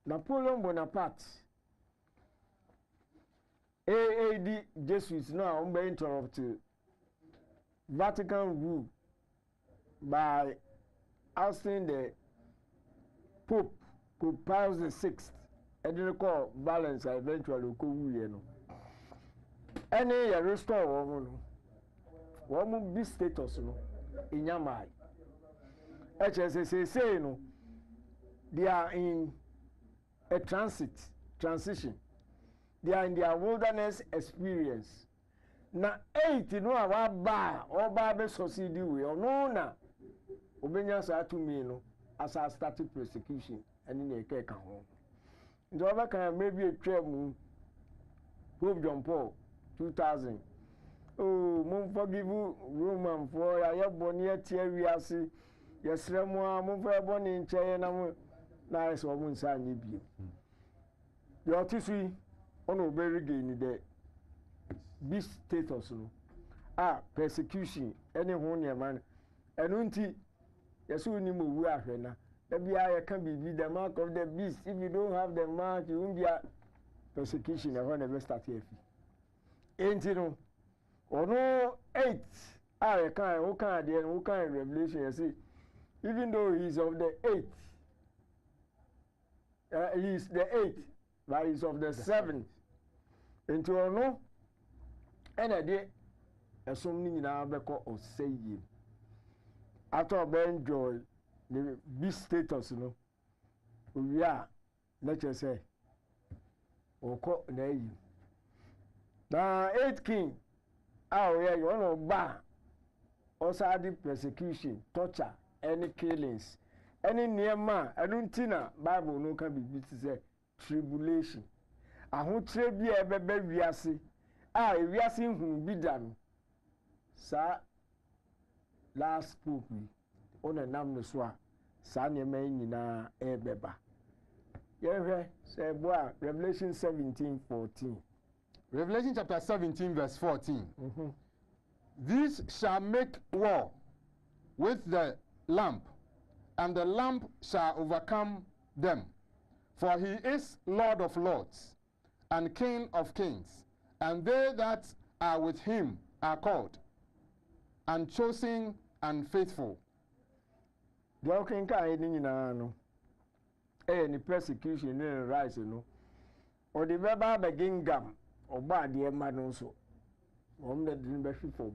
[SPEAKER 7] Napoleon Bonaparte, AAD Jesuits now on interrupted Vatican rule by ousting the Pope Pius VI, and then call balance eventually go no. Any restore woman be status no in your mind. HSSA no, they are in a transition. They are in their wilderness experience. Na 8 no awa ba or ba be succeed we or no na obenya sa to me no as I started persecution and in a cake home. Nti oba kan maybe a trem Pope John Paul 2000. Oh, mum forgive Roman for ya boni atia wiase yesre mo a mum for boni nche na mo na is wo mun sa nye bi. Your tissue on obey gain the this status no persecution any ho ne man enu nti yesu ni mo wu ahwe na da bia ye can be the mark of the beast. If you don't have the mark you won't be a persecution and when the start here enti no ono 8 ye can who can there who can revelation you see even though he is of the 8 he is the 8 but he is of the 7th enti ono and a day a sum nyina beko o say ye after ben enjoy the beast status no we are let us say oko na yi na 8 king yeah you know ba also the persecution torture any killings any niema anuntina bible no can be say tribulation ahotre bi e bebe wiase wiase hu bi da no sa last pope ona nam no so a sa niema nyina e beba yehwe say boa Revelation 17:14.
[SPEAKER 3] Revelation chapter 17 verse 14. These shall make war with the lamb, and the lamb shall overcome them. For he is Lord of lords, and King of kings, and they that are with him are called, and chosen, and faithful.
[SPEAKER 7] The king no any persecution no rise no, or the verbal begingam or bad the man so. The didn't be for.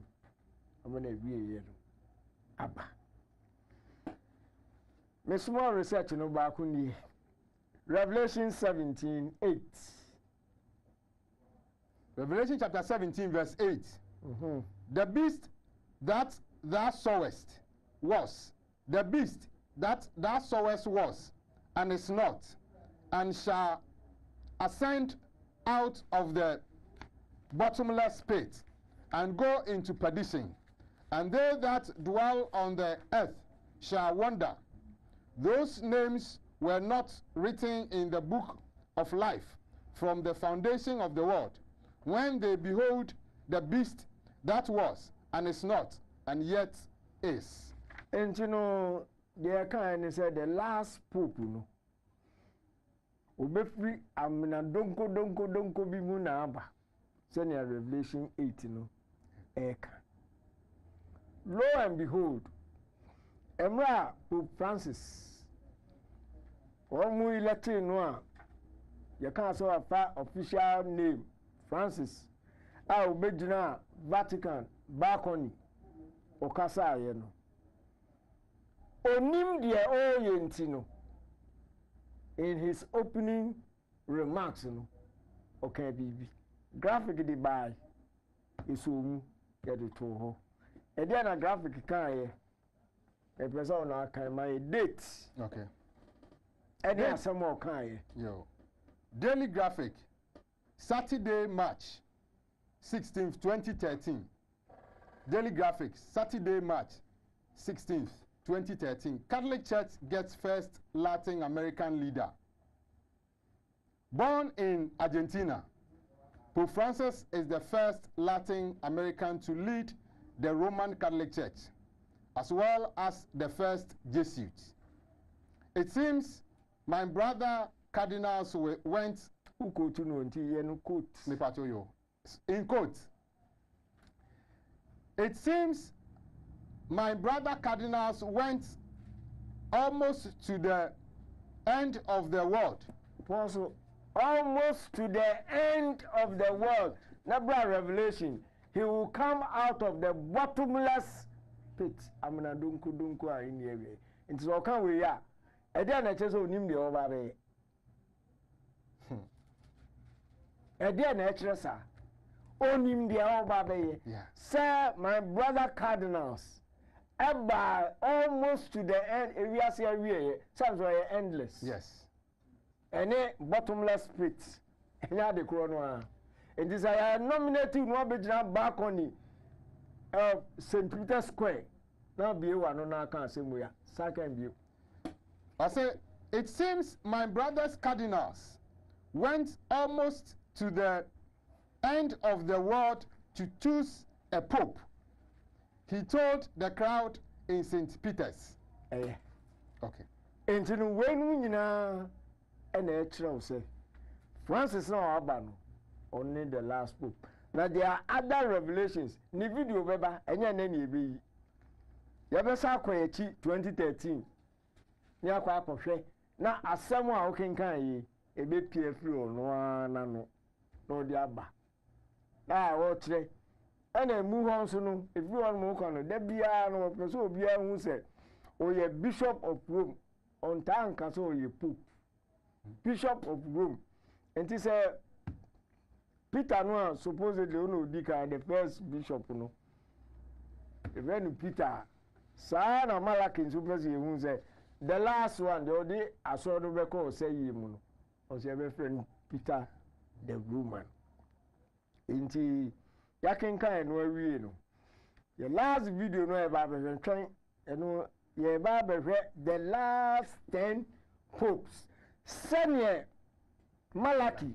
[SPEAKER 7] I'm gonna be here. Abba. Me small research no back on Revelation 17:8.
[SPEAKER 3] Revelation chapter 17 verse 8. The beast that thou sawest was, the beast that thou sawest was, and is not, and shall ascend out of the bottomless pit, and go into perdition, and they that dwell on the earth shall wonder. Those names were not written in the book of life from the foundation of the world, when they behold the beast that was, and is not, and yet is.
[SPEAKER 7] And you know, they kind said the last pope, you know, Ubefri amina donko bimu na aba. Senior Revelation 8, you know, eka. Lo and behold, Emra Pope Francis, Omu elected no, you can't saw a official name, Francis. I obejina Vatican, Balcony, Okasa, you know. Onim dia o yentino. In his opening remarks, you know, okay, baby. Graphic di buy is whom get it to her. And then a graphic can a person can my date.
[SPEAKER 3] Okay.
[SPEAKER 7] And then some more can
[SPEAKER 3] yo. Daily graphic, Saturday, March 16th, 2013. Daily graphics, Saturday, March 16th, 2013. Catholic Church gets first Latin American leader. Born in Argentina, Pope Francis is the first Latin American to lead the Roman Catholic Church, as well as the first Jesuits. It seems my brother cardinals went in quote. It seems my brother cardinals went almost to the end of the world.
[SPEAKER 7] Also, almost to the end of the world. Nebra Revelation. He will come out of the bottomless pit. Amina dunku in the area. It's all come we are. Then I just own the over there. Then I just own him the over there. Sir, my brother cardinals, about almost to the end, we are saying, sounds like endless.
[SPEAKER 3] Yes.
[SPEAKER 7] And then bottomless pit. And now the corona. And this I nominated one back on the St. Peter's Square. Now be one on our council. We are second view.
[SPEAKER 3] I say, it seems my brother's cardinals went almost to the end of the world to choose a pope. He told the crowd in St. Peter's.
[SPEAKER 7] Okay.
[SPEAKER 3] And
[SPEAKER 7] when we know, and the say, Francis no Abano. Only the last pope. Now there are other revelations. Ni video beba enya na ni ebe yi. Ya besa akwayechi 2013. Ni akwa akwohwe na asem a okenkan yi ebe pie free ono ana no. No di aba. Na wo kire. Ana mu ho nso no efi won mo kwa no da bia no person obi hu se oye Bishop of Rome. On tanka so oye pope. Bishop of Rome. And he said Peter no supposedly the first bishop no. Even Peter na Malachi nso say the last one the odi asodo beko say yimu no. O say be friend Peter the Roman. Inti yakenkan no awie no. The last video no e ba be twen eno ye ba be the last 10 popes. Senior Malachi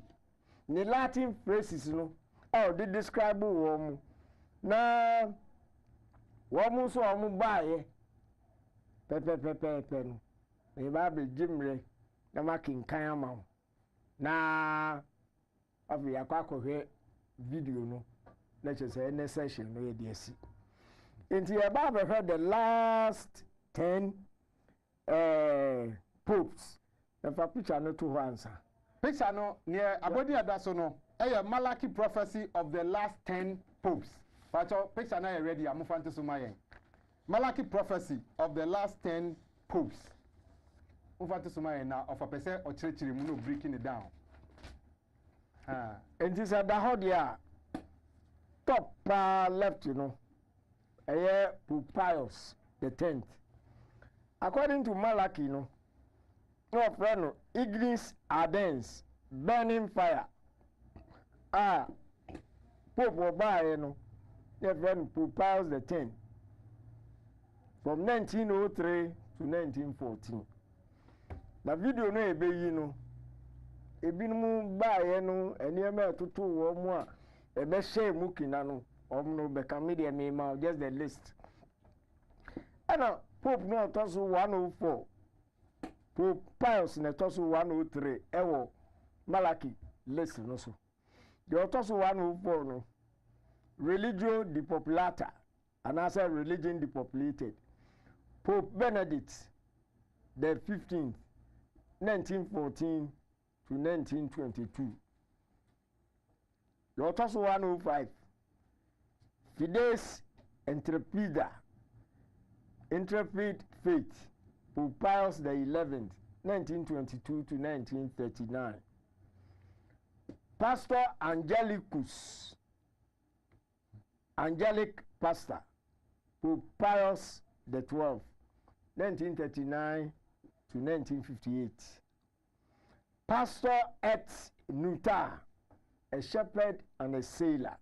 [SPEAKER 7] the Latin phrases no they describe woman na woman so woman bae pepe no e ba be jimre na makin kan ama na afi akwakohwe video no na say na session no ye dey si enti e ba be the last 10 popes na fa picture no to answer.
[SPEAKER 3] Picture no near abodi adaso no Malachi prophecy of the last 10 popes. Pacho picture na ready amufante so mayen. Malachi prophecy of the last 10 popes. Mufante so mayen na of a person or chirichiri mu no breaking it down.
[SPEAKER 7] And this at the hodia top left Pope Pius the 10th. According to Malachi no friend ignis ardens burning fire Pope Obaye no friend Pope Pius the 10th from 1903 to 1914. The video no ebe yi no ebinumu baye no enema tutu wo mu a ebe share mu kina no omno be media me ma just the list. And Pope no tosu 104 Pope Pius na tosu 103 ewo Malachi list no so. The tosu 104 no religio depopulata and as a religion depopulated. Pope Benedict the 15th 1914 to 1922. The tosu 105 Fides Intrepida Intrepid Faith Pope Pius the 11th 1922 to 1939. Pastor Angelicus Angelic Pastor Pope Pius the 12th 1939 to 1958. Pastor et Nuta, a shepherd and a sailor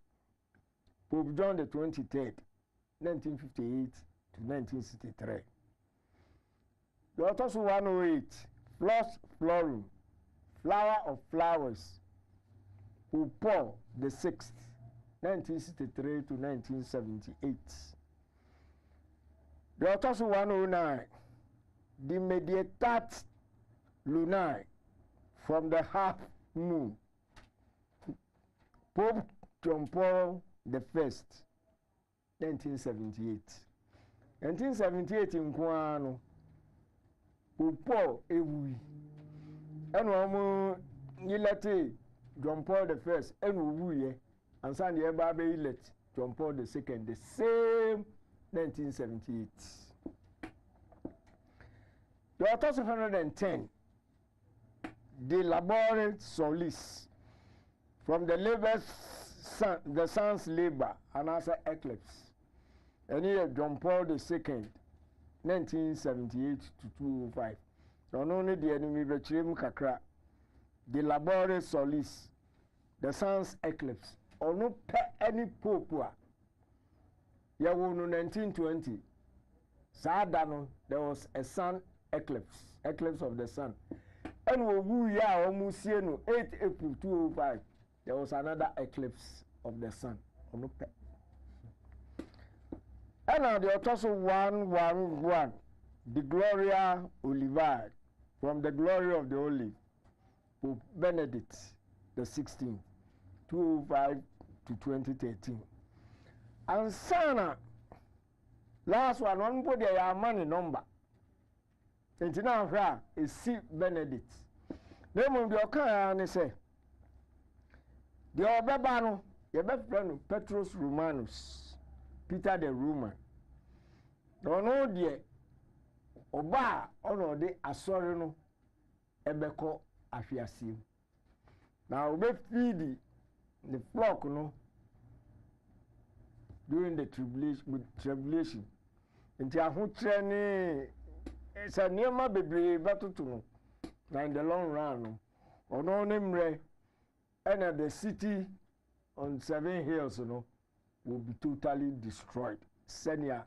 [SPEAKER 7] Pope John the 23rd 1958 to 1963. The authors 108 Flos Florum Flower of Flowers Pope Paul the 6th 1963 to 1978. The authors 109 The Mediatat Lunae from the half moon Pope John Paul the 1st 1978. 1978 in Kwano Pope Paul Ewi and one elect John Paul the First, and we and Sandy Babe elect John Paul the Second, the same 1978. The authors of 110, the labor solis, from the labor's son, the son's labor, and answer eclipse. And here John Paul the Second, 1978 to 205. So only the enemy betrim kakra, the labor solis, the sun's eclipse. Or no any pope. Ya wonu 1920. Saadano, there was a sun eclipse of the sun. And we ya almost 8 April 205. There was another eclipse of the sun. Or no. And now the Apostle 111, the Gloria Olivae, from the glory of the olive, Pope Benedict the 16th, 205 to 2013. And Sana, last one put their money number. And now is C. Benedict. Then when the Okan say, the Obabano, your best friend Petrus Romanus, Peter the Roman. No, no, dear. Oba, ono de asori no, ebeko afiasim. Now, we feed the flock, no, during the tribulation. Nti ahotre ni esa niema bebre batoto no. Na in the long run no. Ono nemre and the city on 7 hills no will be totally destroyed. Senior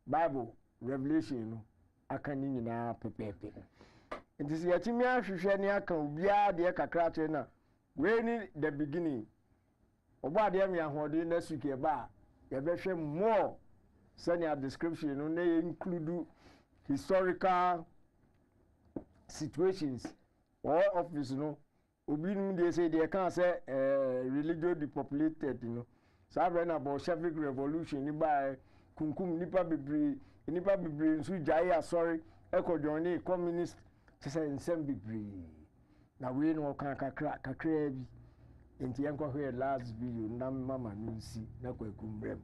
[SPEAKER 7] Bible Revelation no aka ni nyina pepepe. Nti se yatimi ahwehwe ni aka obia de kakra che na we ni the beginning. Oba de me ahode na suke ba ye behwe more senior description no na include historical situations or office no obi nim dey say they can say religion depopulated you know so na Bolshevik revolution ni ba kunkum nipa bebre nsu jaye asori ekodwon communist say nsem bebre na we no kan kakra bi enti enko here last video na mama nsi na kwakumbrem.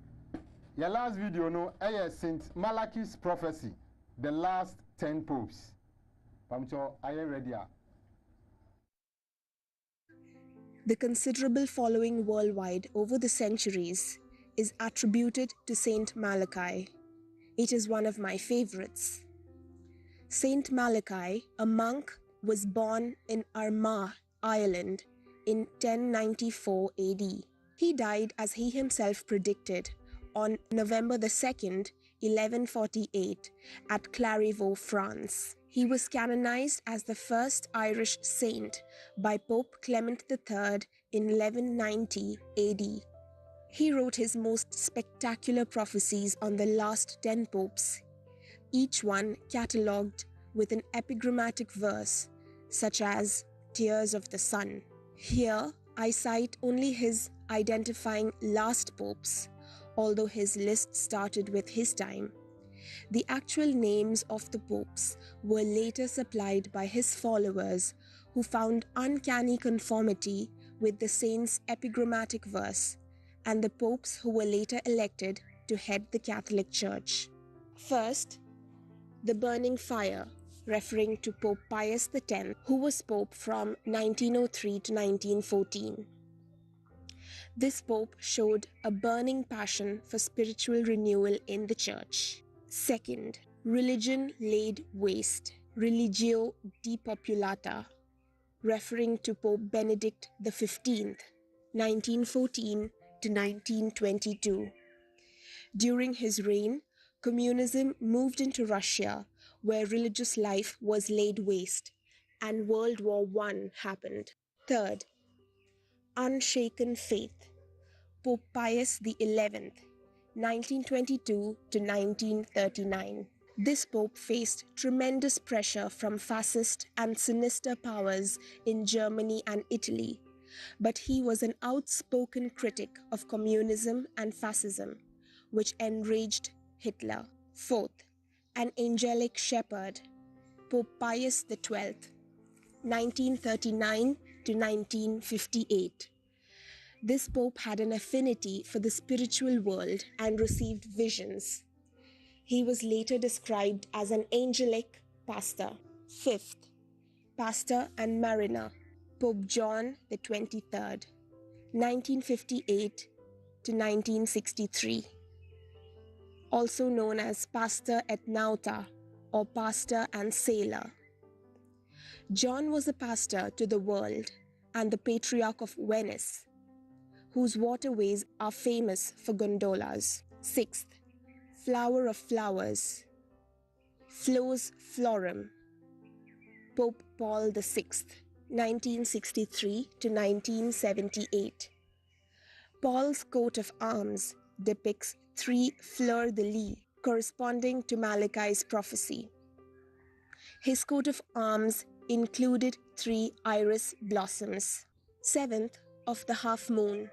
[SPEAKER 3] Your last video no Saint Malachi's prophecy, the last 10 popes. Pamcho, are you ready?
[SPEAKER 15] The considerable following worldwide over the centuries is attributed to Saint Malachi. It is one of my favorites. Saint Malachi, a monk, was born in Armagh, Ireland in 1094 AD. He died as he himself predicted on November the 2nd, 1148 at Clairvaux, France. He was canonized as the first Irish saint by Pope Clement III in 1190 AD. He wrote his most spectacular prophecies on the last 10 popes, each one catalogued with an epigrammatic verse, such as Tears of the Sun. Here, I cite only his identifying last popes, although his list started with his time. The actual names of the popes were later supplied by his followers, who found uncanny conformity with the saint's epigrammatic verse, and the popes who were later elected to head the Catholic Church. First, the burning fire, referring to Pope Pius X, who was pope from 1903 to 1914. This pope showed a burning passion for spiritual renewal in the church. Second, religion laid waste, religio depopulata, referring to Pope Benedict XV, 1914 to 1922. During his reign, communism moved into Russia, where religious life was laid waste, and World War I happened. Third, unshaken faith, Pope Pius XI, 1922 to 1939. This pope faced tremendous pressure from fascist and sinister powers in Germany and Italy, but he was an outspoken critic of communism and fascism, which enraged Hitler. Fourth, an angelic shepherd, Pope Pius XII, 1939 to 1958. This pope had an affinity for the spiritual world and received visions. He was later described as an angelic pastor. Fifth, pastor and mariner, Pope John the 23rd, 1958 to 1963. Also known as pastor et nauta or pastor and sailor. John was a pastor to the world and the Patriarch of Venice, whose waterways are famous for gondolas. Sixth, flower of flowers, Flors Florum, Pope Paul VI, 1963 to 1978. Paul's coat of arms depicts 3 fleurs-de-lis corresponding to Malachi's prophecy. His coat of arms included 3 iris blossoms. Seventh of the half moon,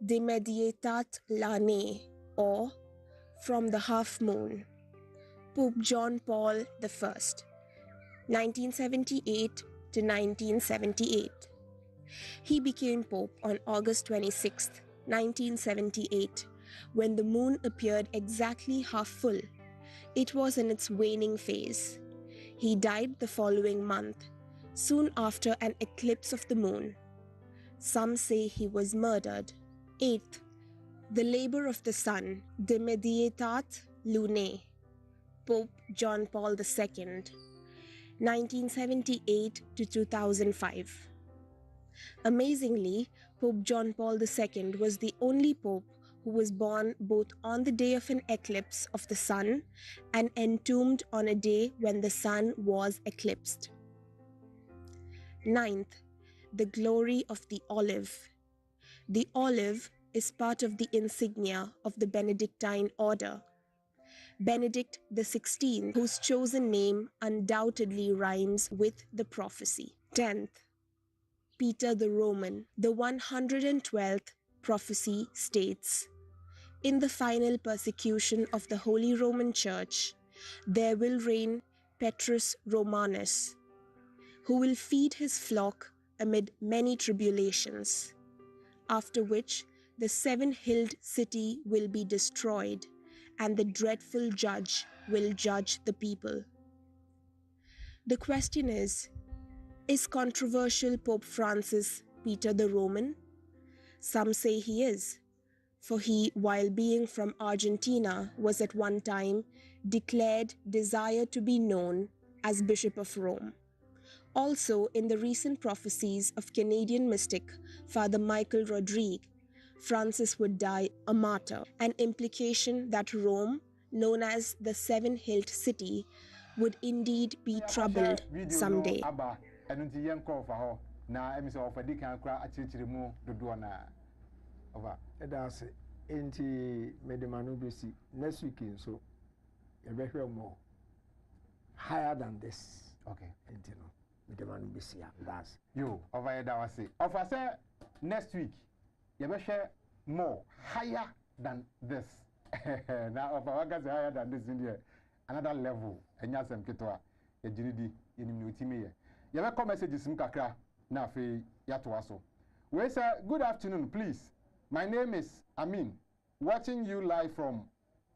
[SPEAKER 15] De Medietat Lane, or from the half moon, Pope John Paul I, 1978 to 1978. He became Pope on August 26, 1978, when the moon appeared exactly half full. It was in its waning phase. He died the following month, soon after an eclipse of the moon. Some say he was murdered. Eighth, the labor of the sun, De Medietat Lunae, Pope John Paul II, 1978 to 2005. Amazingly, Pope John Paul II was the only pope who was born both on the day of an eclipse of the sun and entombed on a day when the sun was eclipsed. Ninth, the glory of the olive. The olive is part of the insignia of the Benedictine order. Benedict XVI, whose chosen name undoubtedly rhymes with the prophecy. 10th, Peter the Roman. The 112th prophecy states, "In the final persecution of the Holy Roman Church, there will reign Petrus Romanus, who will feed his flock amid many tribulations, after which the 7-hilled city will be destroyed, and the dreadful judge will judge the people." The question is controversial Pope Francis Peter the Roman? Some say he is, for he, while being from Argentina, was at one time declared desire to be known as Bishop of Rome. Also, in the recent prophecies of Canadian mystic Father Michael Rodrigue, Francis would die a martyr, an implication that Rome, known as the 7-hilled city, would indeed be troubled someday.
[SPEAKER 7] That's enti medemanu besi next week so you more higher than this.
[SPEAKER 3] Okay.
[SPEAKER 7] Enti no medemanu besi that's
[SPEAKER 3] yo over that was it. Offer say next week you be share more higher than this. Now offer what higher than this in there another level enya sem ketwa ya jinidi yenim no timi ye. You be come messages mkakra na fe ya to aso. We say good afternoon please. My name is Amin, watching you live from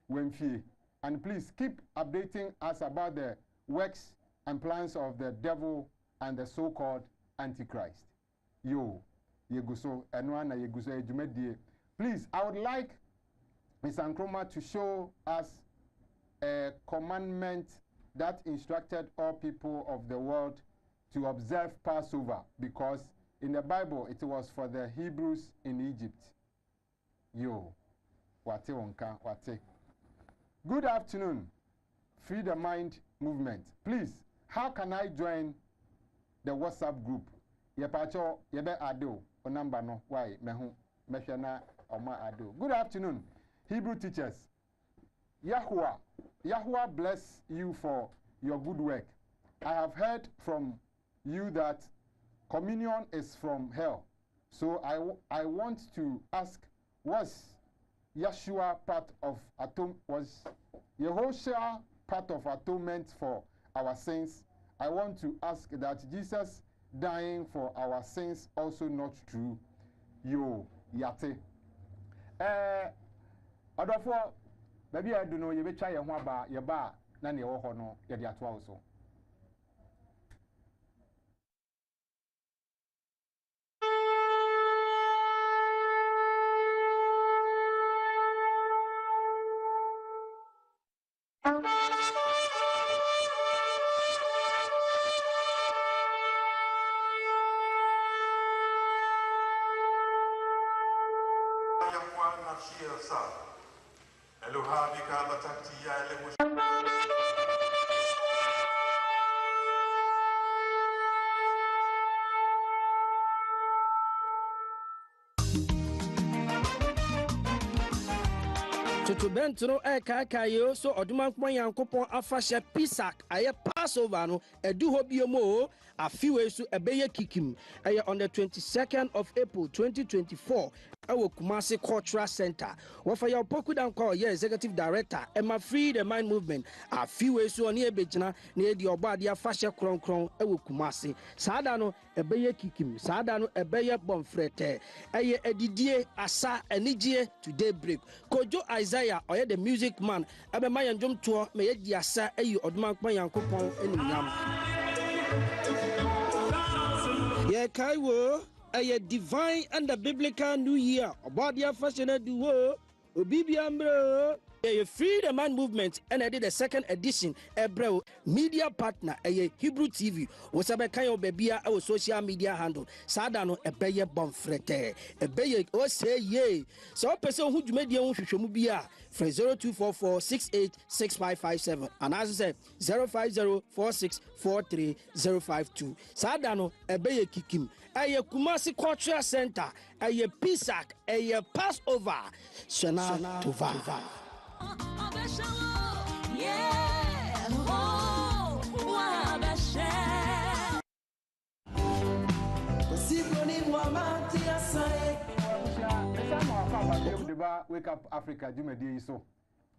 [SPEAKER 3] Wemfie, and please keep updating us about the works and plans of the devil and the so-called Antichrist. Yo, yeguso, enwana yeguso ejumedie. Please, I would like Ms. Ankroma to show us a commandment that instructed all people of the world to observe Passover, because in the Bible it was for the Hebrews in Egypt. Yo, wate wonka, wate. Good afternoon, Free the Mind movement. Please, how can I join the WhatsApp group? Yepacho, yebe ado, o number no, why, mehu, meshana, oma ado. Good afternoon, Hebrew teachers. Yahuwah bless you for your good work. I have heard from you that communion is from hell. So I want to ask, was Yeshua part of was Yehoshua part of atonement for our sins? I want to ask that Jesus dying for our sins also not true? Yo, yate. Adofo, baby I do know you be try your ho ba ye ba na ne wo ho no ye de ato also.
[SPEAKER 16] Tutu bentro kakayo so oduma nkpon yankopon afahye pisak aye Passover no edu ho biomo afiwe so ebeye kikim aye on the 22nd of April 2024 awo Kumasi Cultural Center wofa ya opoku dan kwa ye executive director Emma Free the Mind Movement afiwe so oni ebegina na edi obade afahye kronkron awo Kumasi saada no ebeye kikim saada no ebeye bomfrete aye edidie asa enigye today break kojo Isaiah oye the music man abe ma yanjom to me yedi asa ayi odman kpan yankopon enumnyam ye kaiwo aye divine and the biblical new year obadia fashion duo obibia mbro a Free the Man Movement and I did the second edition ebro media partner a Hebrew TV was a kind of baby our social media handle sadano ebeye bonfrete ebeye o say ye so person who made your own shomubia from 0244686557 and as I said 05046430552 sadano ebeye kikim a Kumasi Cultural Center a Pisak a Passover Shana Tova.
[SPEAKER 3] Wake Up Africa Jumedi so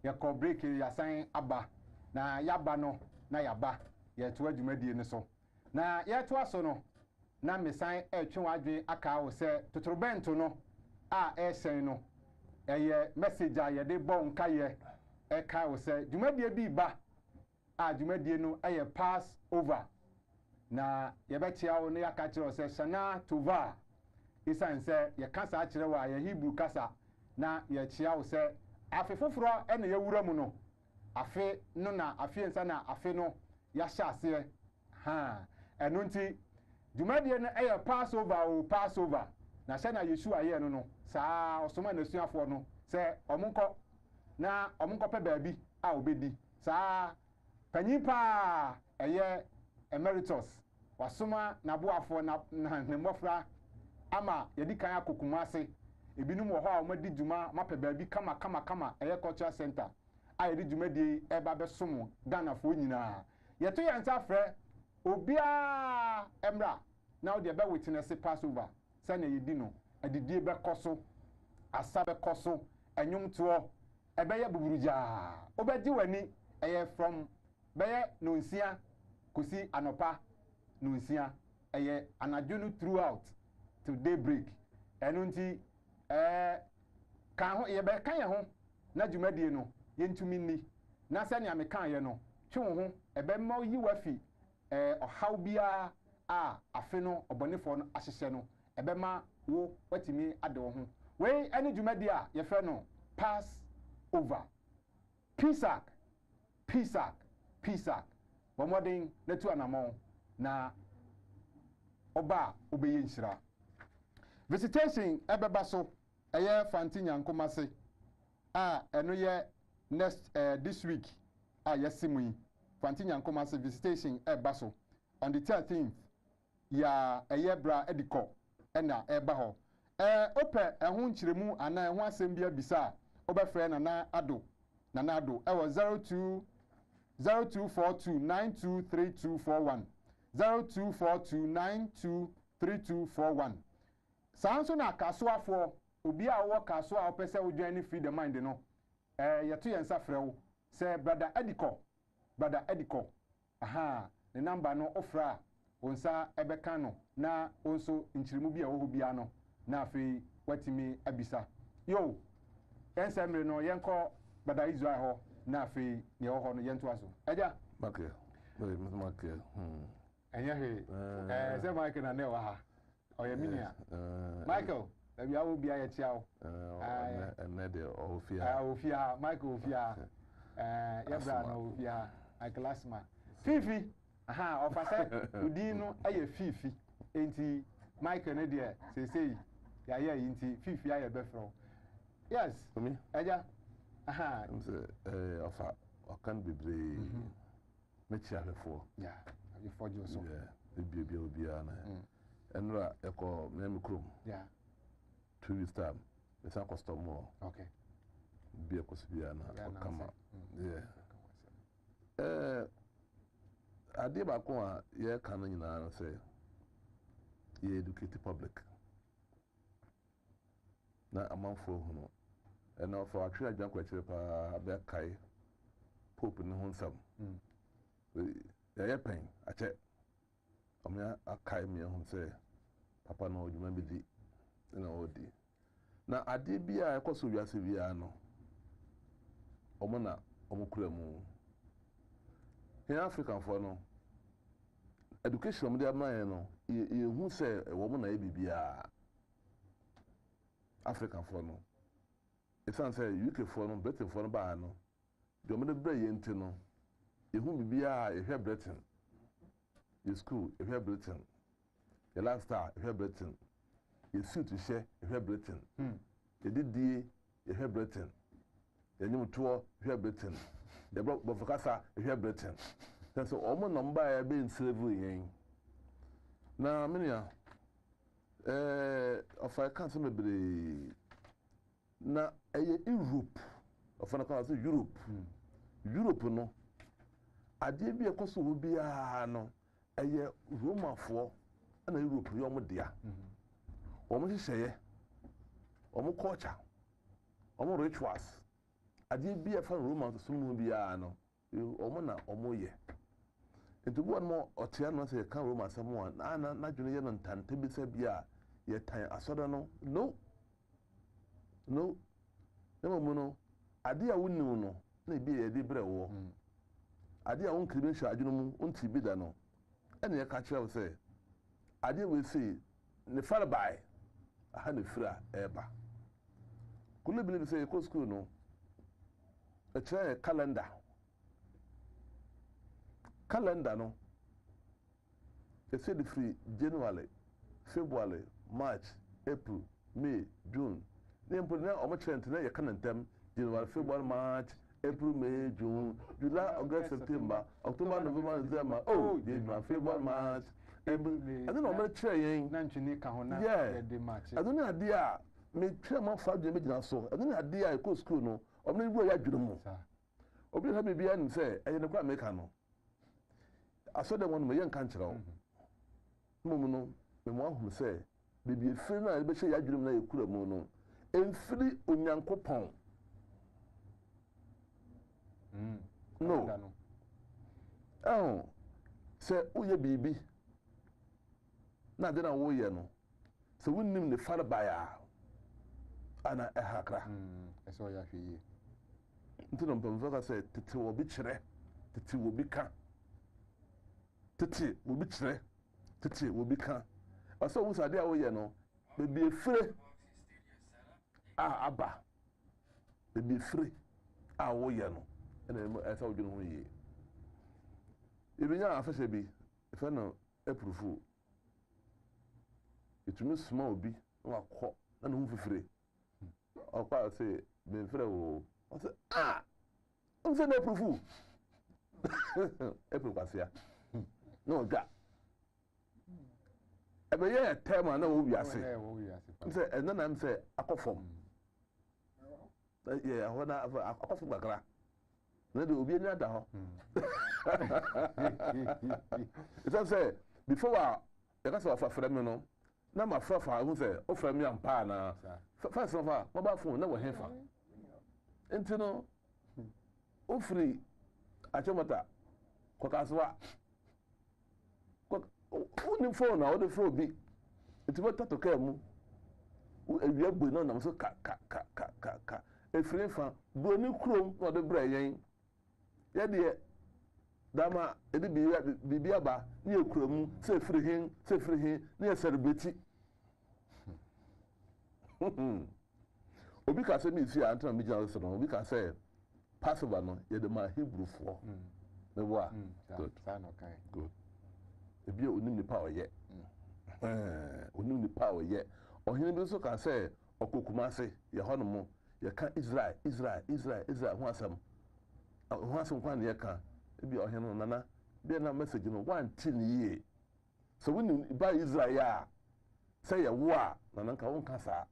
[SPEAKER 3] ya ko break ya san aba na yaba no na yaba ya to adwumadi ne so na ya to aso no na mesan etwe wadwe aka wo se totorobento no a esen no eye message a ye de bon kaye e ka wo se dwumadi bi ba a dwumadi no eye pass over na ye betia wo ne aka kire wo se Shana Tova isan se ye kasa kire wa ye Hebrew kasa na ye chia wo se afe foforo ene ye wura mu no afe no na afe nsa na afe no ya hya ase ha eno nti dwumadi no eye pass over na hye na Yesu aye no no saa osoma na suafo no se omunko na omunko pe baabi a obedi saa panyipa eye emeritus wasoma na boafo na mmofra ama yedi kan akokuma ase ebinum wo ho a omadi dwuma mape baabi kama eye cultural center a yedi dwumadi eba besom Ghana fo nyina yeto yansa frɛ obia emra na wo de be witness Passover se na yedi no adidie be koso asa be koso enyum to ebe ya buburuja obedi wani eye from be no nsia kosi anopa no nsia eye anadwo throughout till daybreak enu nti kan ho ye be kan ye ho na dwumadie no yentumi ni na se ne amekan ye no twe ho ebe ma yi wafi ohaw bia a afe no obonefo no ahyehye no ebe ma wo watimi ade wo ho we ene dwumadie a ye fe no pass over Pisak bomodin na tu anamon na oba obeye nshira visitation ebeba so eye fantinya nkomase a eno ye next this week a yesimu yi fantinya nkomase visitation eba so on the 13th ya eye bra ediko ena eba ho ope ehu nchiremu ana ehu asem bia bisa obefre na ado ewo 0242923241 0242923241 sanso na kasoafo obi a wo kaso a opese wo join Free the Mind no yeto yensa frewo se brother ediko aha the number no ofra onsa ebeka no na onso nchirimu bi a wo bia no na afi watimi abisa yo ensemre no yenko bada Israel ho na afi ne ho no yento aso eja
[SPEAKER 17] Michael Michael
[SPEAKER 3] enya he se Michael na ne wa ha oya minia Michael ebi awo bia ye chia wo
[SPEAKER 17] ene de ofia
[SPEAKER 3] ofia Michael ofia ya bra no ofia Michael Fifi aha ofase udin no aye Fifi enti Michael ne de sesei ya ya enti Fifi aye befro yes eja aha
[SPEAKER 17] ofa okan bebre mechi ahefo
[SPEAKER 3] yeah you for you so
[SPEAKER 17] bibia obia na enra eko me krom
[SPEAKER 3] yeah
[SPEAKER 17] 2 weeks time me san customer
[SPEAKER 3] okay
[SPEAKER 17] bia kosbia na okama ade ba ko a ye kan nyina na say ye educate public na amanfo hu no ena for atwe agyan kwakire pa be kai pope ne honsam ye pen ache omya akai me hu say papa no odwuma bidi na odi na ade bia ekoso wiase bia no omona omukura mu in African for no education mo dey man no ye hu say wo mo na e bibia African for no it sounds say UK for no Britain for no ba no de mo de bra ye nti no ye hu bibia e hwe Britain your school e hwe Britain your lifestyle e hwe Britain your suit share e hwe Britain ye didie e hwe Britain ye nyum to e hwe Britain the Bofakasa here Britain. So almost number being slavery yen. Na minia of I can't say na Europe of an account Europe. Europe no ade bi ekoso wo bia no Roma for na Europe yo mo dia. Omo hihye omo culture omo rituals ade bia fa Roman sumu bia no omo na omo ye nti bo no otia no se kan Roman samu na dwene ye no ntante bi se bia ye tan asoda no no nemo no ade a wonu no na bi ye de bre wo ade a won kribe hwa adwene mu onti bi da no ene ye ka kire wo se ade we se ne far by aha ne fira eba kule bi se ko school no a try calendar no it said free January, February, March, April, May, June. Then put now on my trend today you can them January, February, March, April, May, June, July, August, September, October, November, December. Oh, January, February, March, April, May. I don't know what trying. Yeah, I don't know idea. Me try my father me so. I don't know idea I go school no. Omni wo ya dwuru mu obi ha bibia ni say e ne kwa meka no aso de won me yen kan kire wo mumu no me mo ahum say bibia firi na be hye ya dwuru mu na ekura mu no emfiri onyankopon no say uye bibi na de na wo ye no so wonnim ne far baya ana ehakra
[SPEAKER 3] eso ya hwiye
[SPEAKER 17] nti no mpamfo ka sɛ tete wo bi kyerɛ tete wo bi ka tete wo bi kyerɛ tete wo bi ka ɔsɛ wo sade a wo yɛ no bebi efire a aba bebi efire a wo yɛ no ɛna ɛsɛ wo dwene ho yie ebinya afɛhyɛ bi efe no epurufu etumi suma obi na wakɔ na ne ho fifire ɔkwa sɛ benfire wo ɔsɛ ɔsɛ na epurufu epuru kwasia na ɔga ɛbɛyɛ tɛma na wo wiase sɛ ɛna nam sɛ akɔfɔm yɛ hɔ na akɔfɔm kakra na de obi ani ada hɔ ɛsɛ sɛ before a yɛka sɛ ɔfa frɛ me no na ma frɛ fa ho sɛ ɔfrɛ me ampa na first of all mobile phone na wɔ hefa nti no ofiri akyɛmɔta kɔkasoa only phone now, the phone be. It's what to come. We are going on, so ka. A friend from Bonnie Chrome or the Brain. Yeah, dear. Dama, it be Biaba, near Chrome, say free him, near celebrity. Obi can say me see Anton Mijal Salon, we can say Passover no, you're the man Hebrew for. The war. Good. Good. If you only the power yet. Only the power yet. Or he also can say, or Kukumase, your honor, you can't Israel, want some one year can. Be or him nana, be a message in 1 year. So when you buy Israel, say a war, Nanaka won't casa.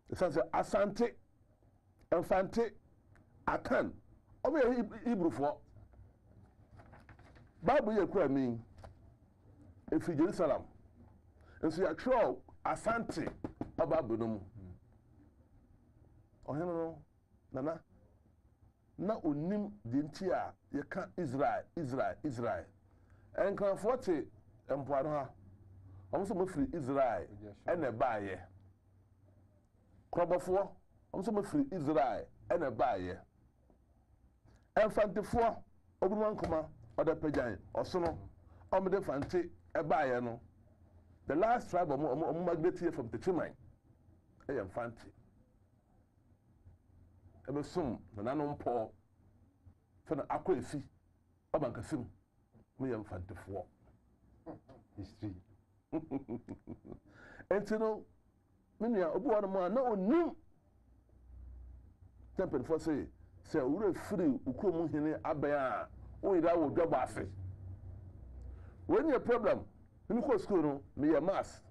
[SPEAKER 17] The son said, Asante, Infante, Akan, over Hebrew for Bible, you cry me if you Jerusalem. And so you are Asante, about Bunum. Oh, no, Nana. Na unim dintia ye kan Israel en kan 40 empoano ha omso mo free Israel ene baaye krobofo omso mo free Israel ene baaye enfantefo obuman koma oda pajan osono omde fante e baaye no the last tribe om migrate here from the Chimay e enfante ebe sum na no mpo fena akwefi obankasim me yam fantefo history entino menia obu wona ma na onim temple for say ure free ukrom hene abaya o ida wo dwaba afi when your problem in ko school no me ya maths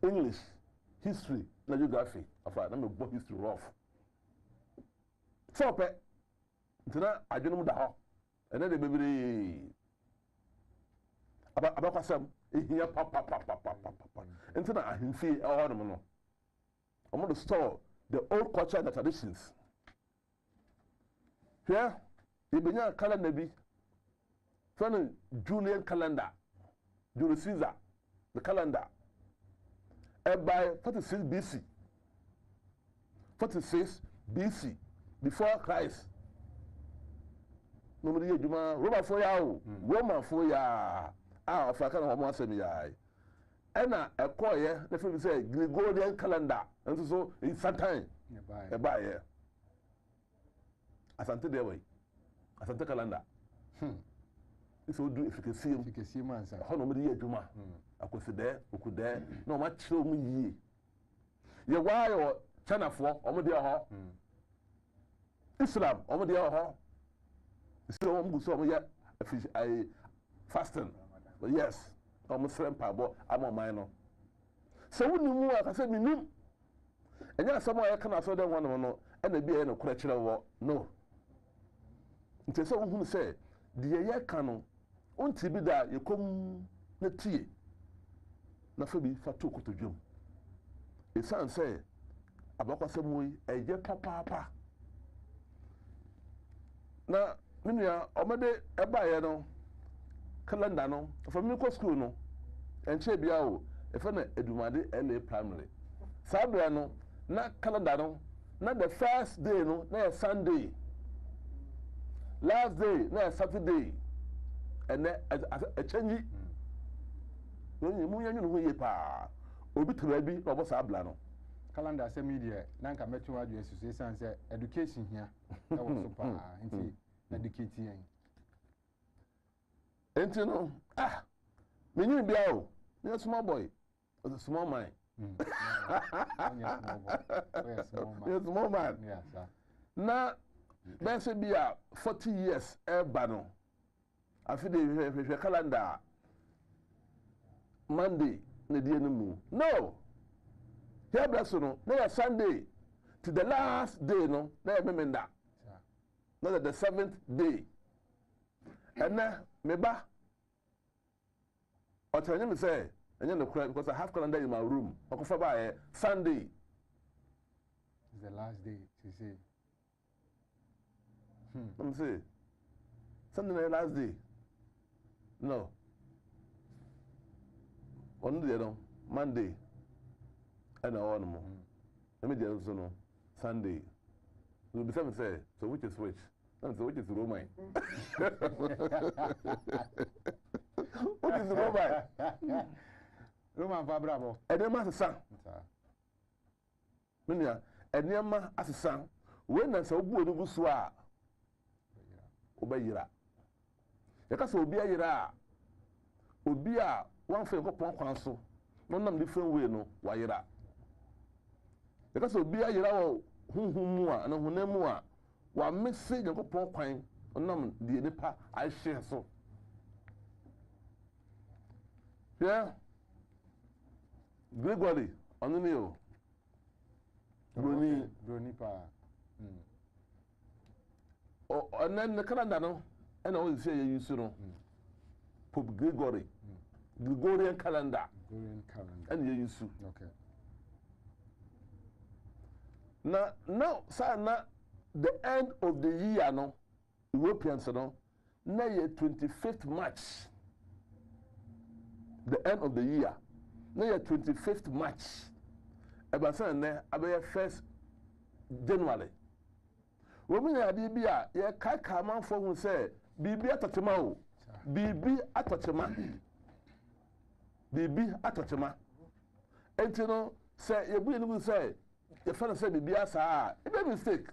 [SPEAKER 17] English history na geography afa na me bo history rough Sope, ntina adwene da ho ene de bebere abakwasam ehia papa ntina ahemfi e ho no omo to store the old culture and the traditions here ibenya calendar bi fana Julian calendar Julius Caesar the calendar by 46 BC 46 BC before Christ. Nobody Juma Roma for ya, Roman for ya, African Homo Semia. Anna a choir, the film say Gregorian calendar, and so in Saturn, a buyer. Asante the way, Asante calendar. This will do if you can see man, Honomia Juma. I could sit there, who could there, no much show me ye. Ye why or China for, Omodia. Islam, over there, so I fasting, but yes, almost same pabo, I'm on mine. So when you move, I said, and yes, someone I can also then one and the be in a cultural war. No. It's someone who say, the year canon, until be that you come the tea. Nothing for 2 to June. It sounds say, about some way, a year papa. Na minia omede ebaye no calendar no from me school no enche bia o e fe na edumade LA primary sabra no na calendar no na the first day no na Sunday last day na Saturday and a change no mu yanyu no ye pa obi tura bi obo sabla no
[SPEAKER 3] calendar say media nanka metu adu esusu san say education here that was super into educating
[SPEAKER 17] enti no me bia o me small boy was a small man small man
[SPEAKER 3] yes sir
[SPEAKER 17] na be say bia 40 years ba no afi de calendar Monday na die no mu no here bless no na Sunday to the last day no na memenda not the 7th day and now me ba or tell me say and you know because I have calendar in my room okofa ba Sunday
[SPEAKER 3] is the last day to say
[SPEAKER 17] let me say Sunday the last day no On the Monday, and I want more. Let me just know Sunday. You'll be seven say, so which is which? So which is Roman? What is Roman?
[SPEAKER 3] Roman Fabravo.
[SPEAKER 17] And then Master Son. Minia, and Yama as a son. When I saw good of Buswa, Obayira. The castle be a yera. Ubia, one for a council. No different way, no, Wayera. The castle be a yera, whom and who name one missing a couple of coin, or none the nipa I share so. Yeah, Gregory, on the new. Bruni
[SPEAKER 3] pa.
[SPEAKER 17] Oh, and then the calendar, no, and I always say you soon. Pope Gregory, Gregorian calendar, and you use.
[SPEAKER 3] Okay.
[SPEAKER 17] Now, sir, the end of the year, no, Europeans, no, now 25th March. The end of the year, now 25th March. About Sunday, about 1st January. Women are Bibia, ye kaka man for who say, Bibi atachema, Bibi atachema, Bibi atachema. And you know, say, you will say, your father said, Bibi asa, it made mistake.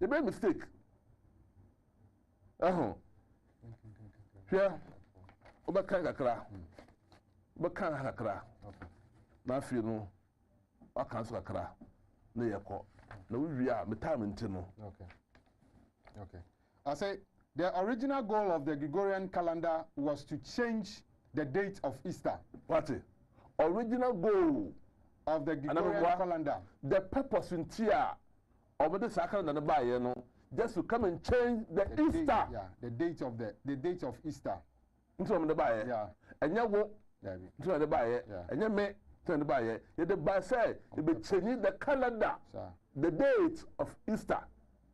[SPEAKER 17] You made mistake. Here, Obakanga Kra, Obakanga Kra. Na fi no aka so akra na yeko na we a me time nti no.
[SPEAKER 3] Okay. I say the original goal of the Gregorian calendar was to change the date of Easter.
[SPEAKER 17] What? Original goal
[SPEAKER 3] of the Gregorian calendar.
[SPEAKER 17] The purpose in tia of the calendar na ba ye no just to come and change the Easter.
[SPEAKER 3] Date, yeah, the date of Easter.
[SPEAKER 17] Nti o me ba ye.
[SPEAKER 3] Yeah.
[SPEAKER 17] Enya wo. Yeah. Nti o me ba ye. Enya me the buyer, the buyer said, you be changing the calendar, the date of Easter.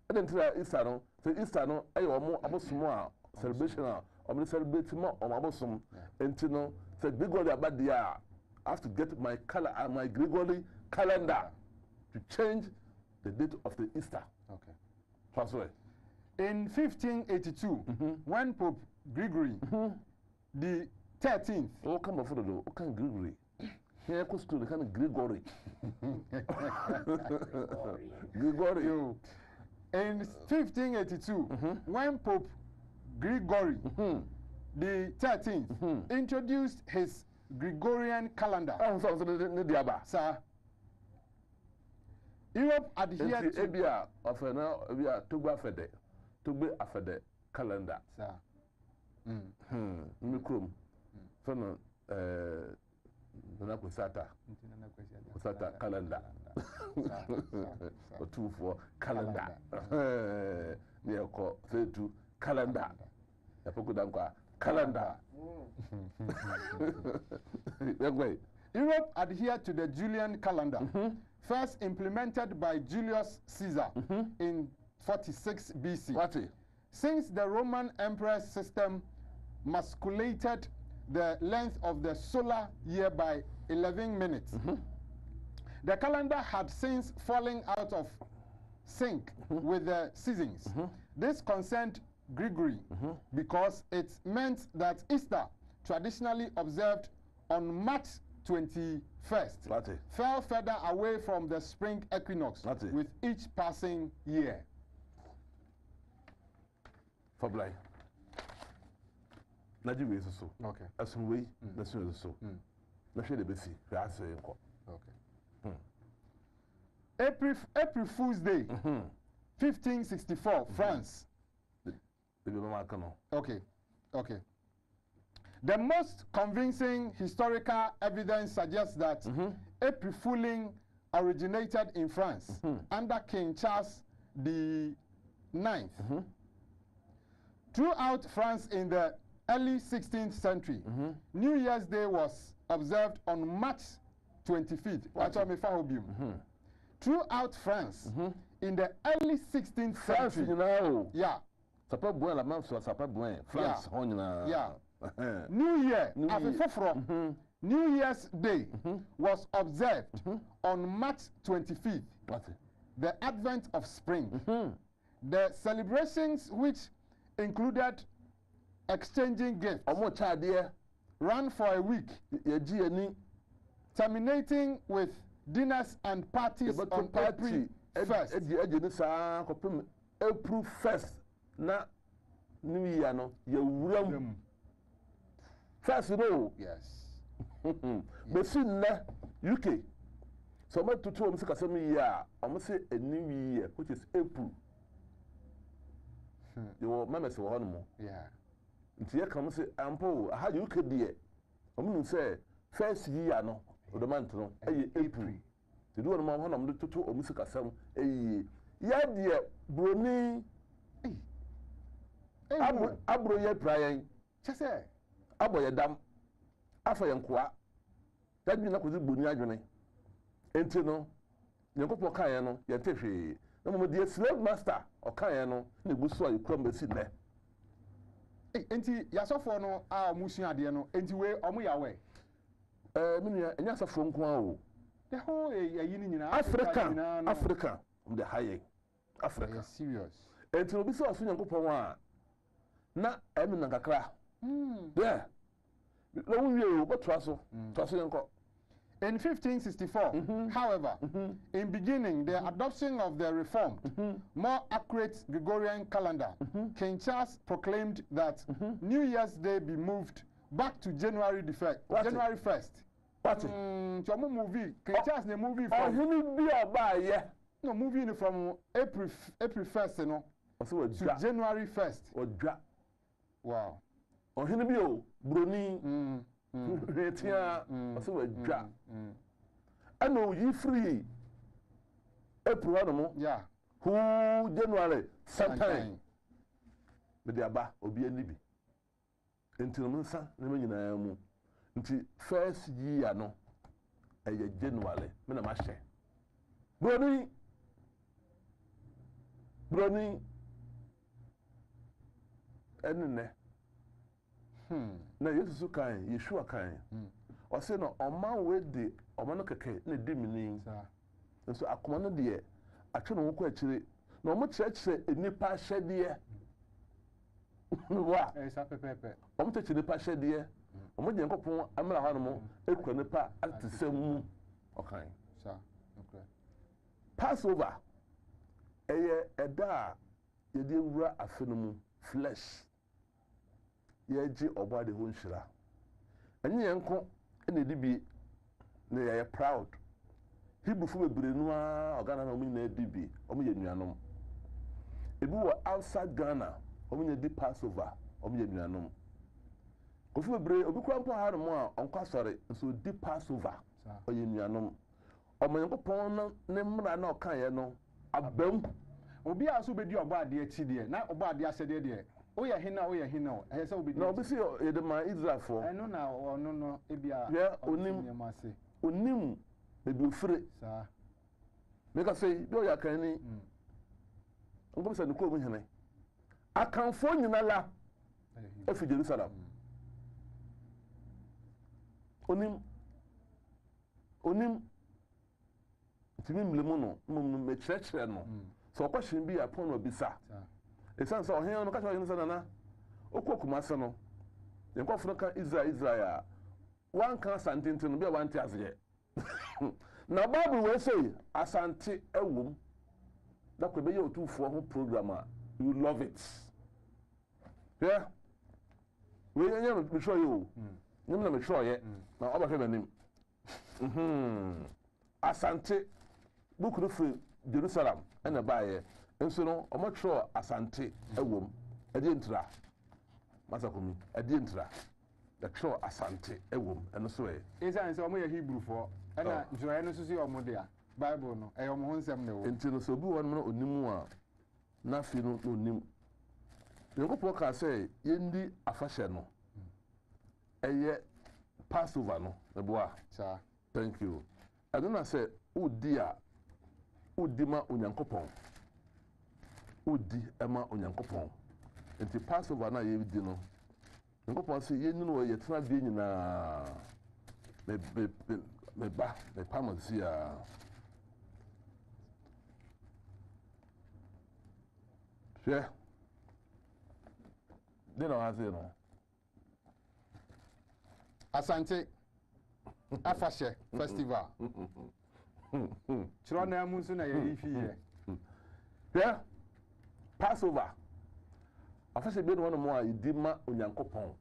[SPEAKER 17] I didn't tell Easter, no, so Easter, no, I am more about some celebration, or celebrate more or about some, and you know, said Gregory about the year. I have to get my color and my Gregory calendar to change the date of the Easter.
[SPEAKER 3] Okay.
[SPEAKER 17] That's right.
[SPEAKER 3] In 1582, when Pope Gregory the 13th,
[SPEAKER 17] oh, come on, for the door, okay, Gregory. Here goes to the kind of Gregory. Gregory.
[SPEAKER 3] In 1582, when Pope Gregory the 13th introduced his Gregorian calendar, sir, Europe adhered to
[SPEAKER 17] Ebia of an Tugba Afede calendar, sir. Mikrum, Kusata calendar. Or 2 for calendar. Near call 32 calendar. Yapokudankwa calendar.
[SPEAKER 3] Europe adhered to the Julian calendar, first implemented by Julius Caesar in 46 BC. Since the Roman emperor's system masculated the length of the solar year by 11 minutes. The calendar had since fallen out of sync with the seasons. This concerned Gregory because it meant that Easter, traditionally observed on March 21st, fell further away from the spring equinox with each passing year.
[SPEAKER 17] For blind. Nigeria is so.
[SPEAKER 3] Okay.
[SPEAKER 17] As some way, that's so. Let's share the basic. That's
[SPEAKER 3] okay. April Fool's Day, 1564, France. Okay. The most convincing historical evidence suggests that April Fooling originated in France under King Charles the 9th. Throughout France in the early 16th century, New Year's Day was observed on March 25th. Throughout France, in the early 16th century,
[SPEAKER 17] France, you know,
[SPEAKER 3] yeah,
[SPEAKER 17] France,
[SPEAKER 3] yeah, New Year, New Year's Day was observed on March 25th, the advent of spring. The celebrations, which included exchanging gifts, ran for a week, terminating with dinners and parties on April 1st.
[SPEAKER 17] April 1st, na New Year no, you first, you know.
[SPEAKER 3] Yes.
[SPEAKER 17] But see, UK. So I'm to tell you, I'm say a new year, which is April. Your members were on more.
[SPEAKER 3] Yeah.
[SPEAKER 17] It's here come say, Ampo, how you could be. I'm going to say, first year, no, or the month, no, April. To do a man, I'm to two or music as some, a yeah, dear, Bruni. Abro ye prayer.
[SPEAKER 3] Just say,
[SPEAKER 17] Abo ye dam. Afa ye nkwa. That be na ko Bruni adwene. Enti no, Nyankopɔ kan ye no, ye tehwe. Na mo de slave master o kan ye no, na egusu a yekura mbesi ne.
[SPEAKER 3] Enti yasofo no a musu ade no, enti we omo yawe.
[SPEAKER 17] Minu enya asafo nko a o.
[SPEAKER 3] The whole ayi ni nyina
[SPEAKER 17] Africa, the high Africa.
[SPEAKER 3] Serious.
[SPEAKER 17] Enti obi se oso Nyankopɔ wa na emi na kakra. Yeah. No we o but traso yanko.
[SPEAKER 3] In 1564, however, in beginning the adoption of the reformed, more accurate Gregorian calendar, King Charles proclaimed that New Year's Day be moved back to January 1st.
[SPEAKER 17] What?
[SPEAKER 3] Chomo movie. King Charles ne movie
[SPEAKER 17] from. Oh, he be about yeah.
[SPEAKER 3] No movie from April 1st, you know. To January 1st. Wow.
[SPEAKER 17] Oh, he be o Bruni. Retia. So we dra. I know you free. April animal.
[SPEAKER 3] Yeah.
[SPEAKER 17] Who January sometime. But the aba obi anibi. Until Munsa, never you nti first year no January me na ma hye broni enene na Yesu kan Yeshua kan o se no oma we de oma no keke na di mini so akoma no de atwe no ko akire na omo kyerɛkyerɛ enipa hyɛdeɛ wa
[SPEAKER 3] sa pepepe
[SPEAKER 17] omo kyerɛkyerɛ enipa hyɛdeɛ omo je nkopon amra ha no mo ekura nipa atesam okay
[SPEAKER 3] sa okay
[SPEAKER 17] Passover eye eda ye de wura afe no mu flesh ye ji obade ho nhira enye yenko ene di bi na ye proud Hebrew fu bebre no a ogana na omo na di bi omo ye nuanom ebi wo outside Ghana omo nya di Passover omo ye nuanom Kofu bebre obi kwa mpo ha no a onko asore nso di Passover oye nuanom omanyankopon na ne mra na okan ye no abam
[SPEAKER 3] obi aso be di obo ade achi de na obo ade asede de o ye hina ehse obi di
[SPEAKER 17] na obi si ye de ma Israel for
[SPEAKER 3] eno na ono no ebia
[SPEAKER 17] onim ebi ofire
[SPEAKER 3] sa
[SPEAKER 17] make say do ya kan ni ngom sa ne ko mu hene akanfo nyina la efi Jerusalem onim timi mlemu no me kyerɛkyerɛ no so question bi upon no bisa esan so ohen no ka kyerɛ no na okokuma se no yenkɔfo no ka Israel a wan kan asante no bi a wan te azye na Bible we say asante ewom da ko be ye otufo ho program a you love it yeah we yenye no be sure you nim na me sure ye na obahwe manim asante bukuru fi Jerusalem ena baaye enso no omotro asante ewom ade ntra masakomi ade ntra the tro asante ewom eno so e
[SPEAKER 3] esa nse omo ye Hebrew for ena njoye no so si omo de a Bible no e omo ho nsem ne wo
[SPEAKER 17] enti no so bi won no onimu a na fi no onim Nyankopɔn ka sɛ yendi afahye no eye Passover no eboa thank you I don't say udima onyankopon udi ema onyankopon enti Passover na ye di no Nyankopɔn sɛ yɛn no yɛ tena die nyinaa me ba me pamasi a hwɛ de na ɔha no
[SPEAKER 3] Asante Afashe Festival. Chiro na mu nso na yɛ fi yɛ.
[SPEAKER 17] Hwɛ Passover. Afashe bi no mo a yɛdi ma Onyankopɔn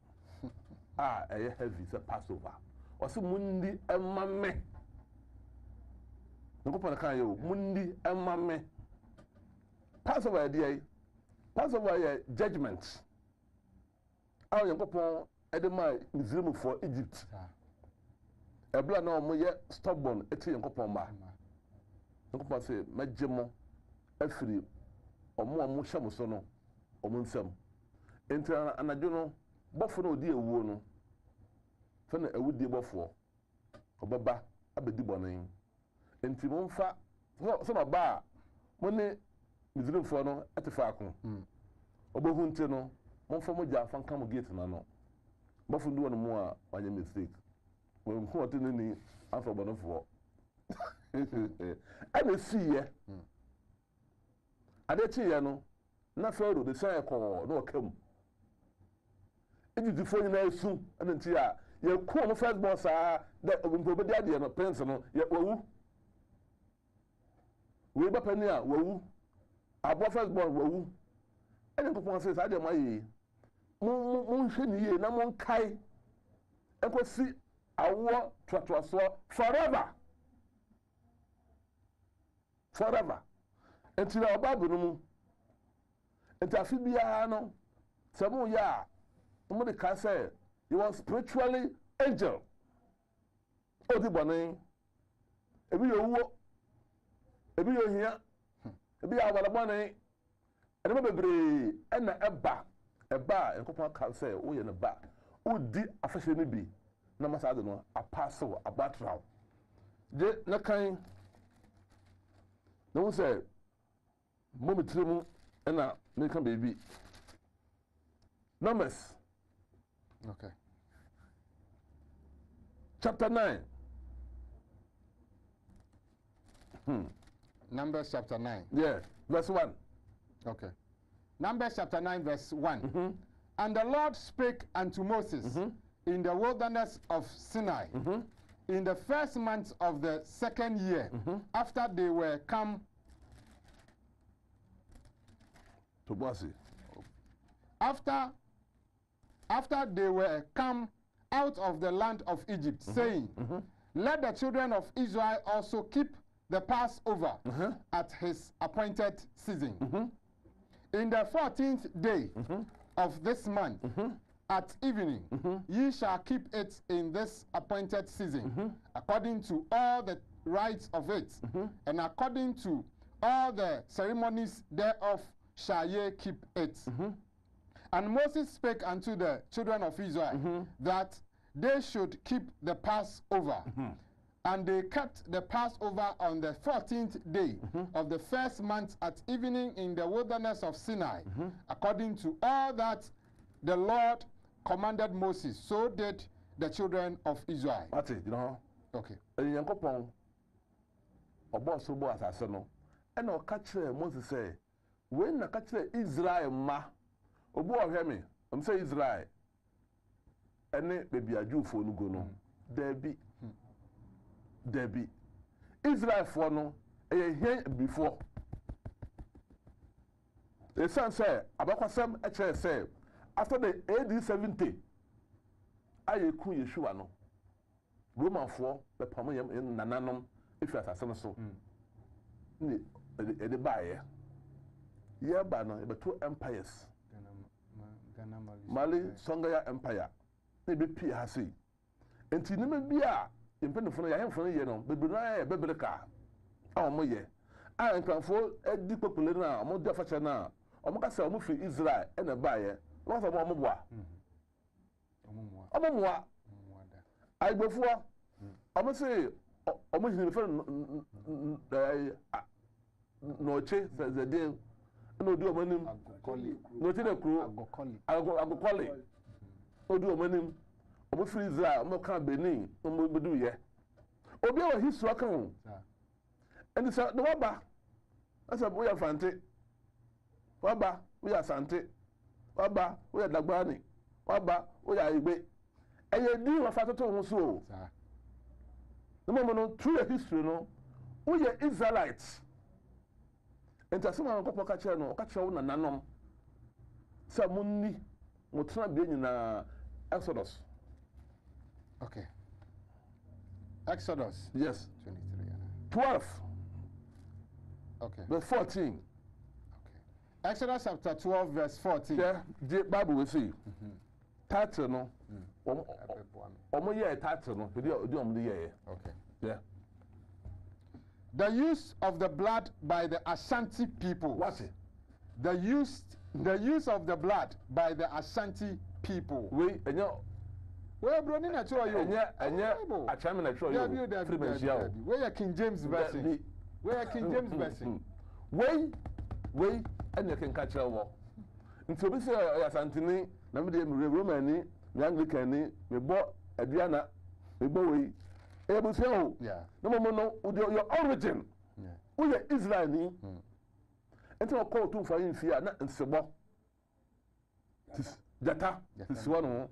[SPEAKER 17] a ɛyɛ heavy sɛ Passover. Ɔsɛ mundi ɛma me. Onyankopɔn kan yɛ o mundi ɛma me. Passover yɛ deɛ Passover yɛ judgment. A Onyankopɔn ɛde ma Israel for Egypt. Ebla na ɔmo yɛ stubborn eti Onyankopɔn ma. Onyankopɔn sɛ mɛgye mo afiri ɔmo hyɛ mo so no ɔmo nsɛm. Enti anadwo no bɔfo no odi ewuo no fɛ na ewudie bɔfo ɔbɛba abɛdi bɔne. Enti mo mfa sɛ na ɔba a mo ne Israelfoɔ no ɛte faako. Ɔbɛhu nti no mo mfa mo gya afa nka mo gate na no. Bɔfo ndi wɔn mo a wanyɛ mistake. Wɔn ko ɔte ne ni afa bɔnefoɔ. Ɛna siye. Ade kyiye no na Pharaoh de san ɛkɔ na ɔkam. Egyptfoɔ nyinaa esu ɛna nti a yɛ ko mo first boss a da obimpo bɛdi ade no prince no yɛ wawu. We ba pani a wawu. Abo first born wawu. Ɛna nkɔpɔn sɛ saa de ma yi. Mo hwɛ ni yie na mo nkae. Ɛkɔsi awo twatwaso forever. Forever. Enti na ɔba bu no mu. Enti afi bia no sɛ mo ya mo de ka sɛ you are spiritually angel. Odi bɔne. Ebi yɛ wo. Ebi yɛ hia. Ebi yɛ awala bɔne. Ɛna bebree ɛna ɛba nkɔpɔn ka sɛ wo yɛ ne ba. Odi afɛhyɛ ne bi. Na masa de no apaso abatraw. Je na kan na wo sɛ mo metrim ɛna me kan baby. Numbers.
[SPEAKER 3] Okay.
[SPEAKER 17] Chapter 9.
[SPEAKER 3] Numbers chapter 9.
[SPEAKER 17] Yeah, verse 1.
[SPEAKER 3] Okay. Numbers chapter 9 verse 1. And the Lord spake unto Moses in the wilderness of Sinai in the first month of the second year after they were come
[SPEAKER 17] to Boise.
[SPEAKER 3] After they were come out of the land of Egypt, saying, let the children of Israel also keep the Passover at his appointed season. In the 14th day of this month, at evening, ye shall keep it in this appointed season, according to all the rites of it, and according to all the ceremonies thereof shall ye keep it. And Moses spake unto the children of Israel that they should keep the Passover. And they kept the Passover on the 14th day of the first month at evening in the wilderness of Sinai, according to all that the Lord commanded Moses. So did the children of Israel.
[SPEAKER 17] That's it, you know.
[SPEAKER 3] Okay.
[SPEAKER 17] Yankopon obo so bo asase no. E na o ka kire Moses say, when na ka kire Israel ma, obo ohwe me, am say Israel. Ene bebi adwufo no go no. Debi. Israel for no, e here before. The son say, abakwasem e kire say, after the AD 70, aye ku Yeshua no. Roman for the pamo yam in nananom if you are so. Ni e de baye. Ye ba no e two empires. Mali Songaya Empire. Ne be pi ha sei. Enti ne me bia impendefo no ya hemfo no ye no bebre na ya bebreka. A omo ye. A nkanfo edi popule na omo de afache na omo ka se omo fi Israel e na baye. Wọ́n sọ ọmọ bùa. Ọmọ bùa. Àìgbèfọ́. Ọmọ sí ọmọ ìṣẹ̀lẹ̀ fẹ́ nọ̀ọ̀chẹ́ zẹ̀dẹ̀ ẹ̀nà òdi ọmọ nìm. Nọ̀ọ̀chẹ́ dẹ̀ kúrò. Agokọ́lì. odu omanim omo free Israel omo kan Benin omo bedu ye obi a history kan ho and so the waba asa boya fante waba we asante waba we dagbani waba we igbe eye di wa fatoto ho so no mo through the history no we are Israelites enta se man kokko ka kire no ka kire wo nananom se munni mo tena be nyina Exodus.
[SPEAKER 3] Okay. Exodus.
[SPEAKER 17] Yes.
[SPEAKER 3] 23.
[SPEAKER 17] 12.
[SPEAKER 3] Okay.
[SPEAKER 17] Verse 14.
[SPEAKER 3] Okay. Exodus chapter 12 verse 14.
[SPEAKER 17] Yeah, the Bible will say. Title no. Omo ye title no.
[SPEAKER 3] Okay.
[SPEAKER 17] Yeah.
[SPEAKER 3] The use of the blood by the Ashanti people.
[SPEAKER 17] What's it?
[SPEAKER 3] The use of the blood by the Ashanti people.
[SPEAKER 17] We
[SPEAKER 3] broni na cho yo.
[SPEAKER 17] Achame na cho yo.
[SPEAKER 3] We King James version. We King James version.
[SPEAKER 17] We anya ken ka kire wo. Nti obi se Asantini na me de Romani, me Anglican ni, me bo aduana, me bo we. Able to say,
[SPEAKER 3] yeah.
[SPEAKER 17] No more no, your origin.
[SPEAKER 3] Yeah.
[SPEAKER 17] We are Israel ni. Until call to for in fear, not in Sebo. Jata, this one.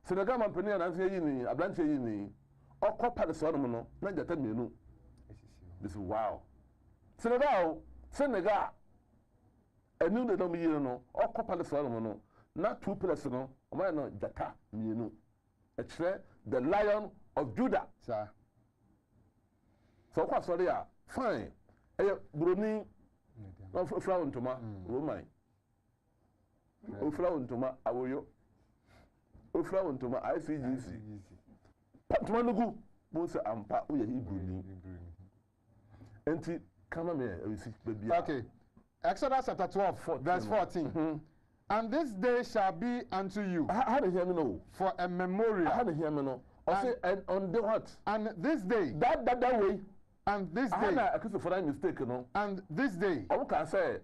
[SPEAKER 17] Senegal man penny and answer yini, a branch yini, or copper the son, no, not Jata menu. This is wow. Senegal, a new the nomi, no, or copper the son, no, not 2 pillars, no, or my no, Jata, menu. The Lion of Judah,
[SPEAKER 3] sir.
[SPEAKER 17] So what's sorry, fine. Bruni, flower toma, Roman. O flower toma, I will you. O flower toma, I see easy. Patmanugu, Bosa and Pa, we are Hebrew. Enti, come on here, we see baby.
[SPEAKER 3] Okay. Exodus chapter 12, verse 14. And this day shall be unto you.
[SPEAKER 17] How do you hear me know?
[SPEAKER 3] For a memorial.
[SPEAKER 17] How do you hear me know? And on the what?
[SPEAKER 3] And this day.
[SPEAKER 17] That way.
[SPEAKER 3] And this day.
[SPEAKER 17] I can't for that mistake, you know.
[SPEAKER 3] And this day.
[SPEAKER 17] I can say,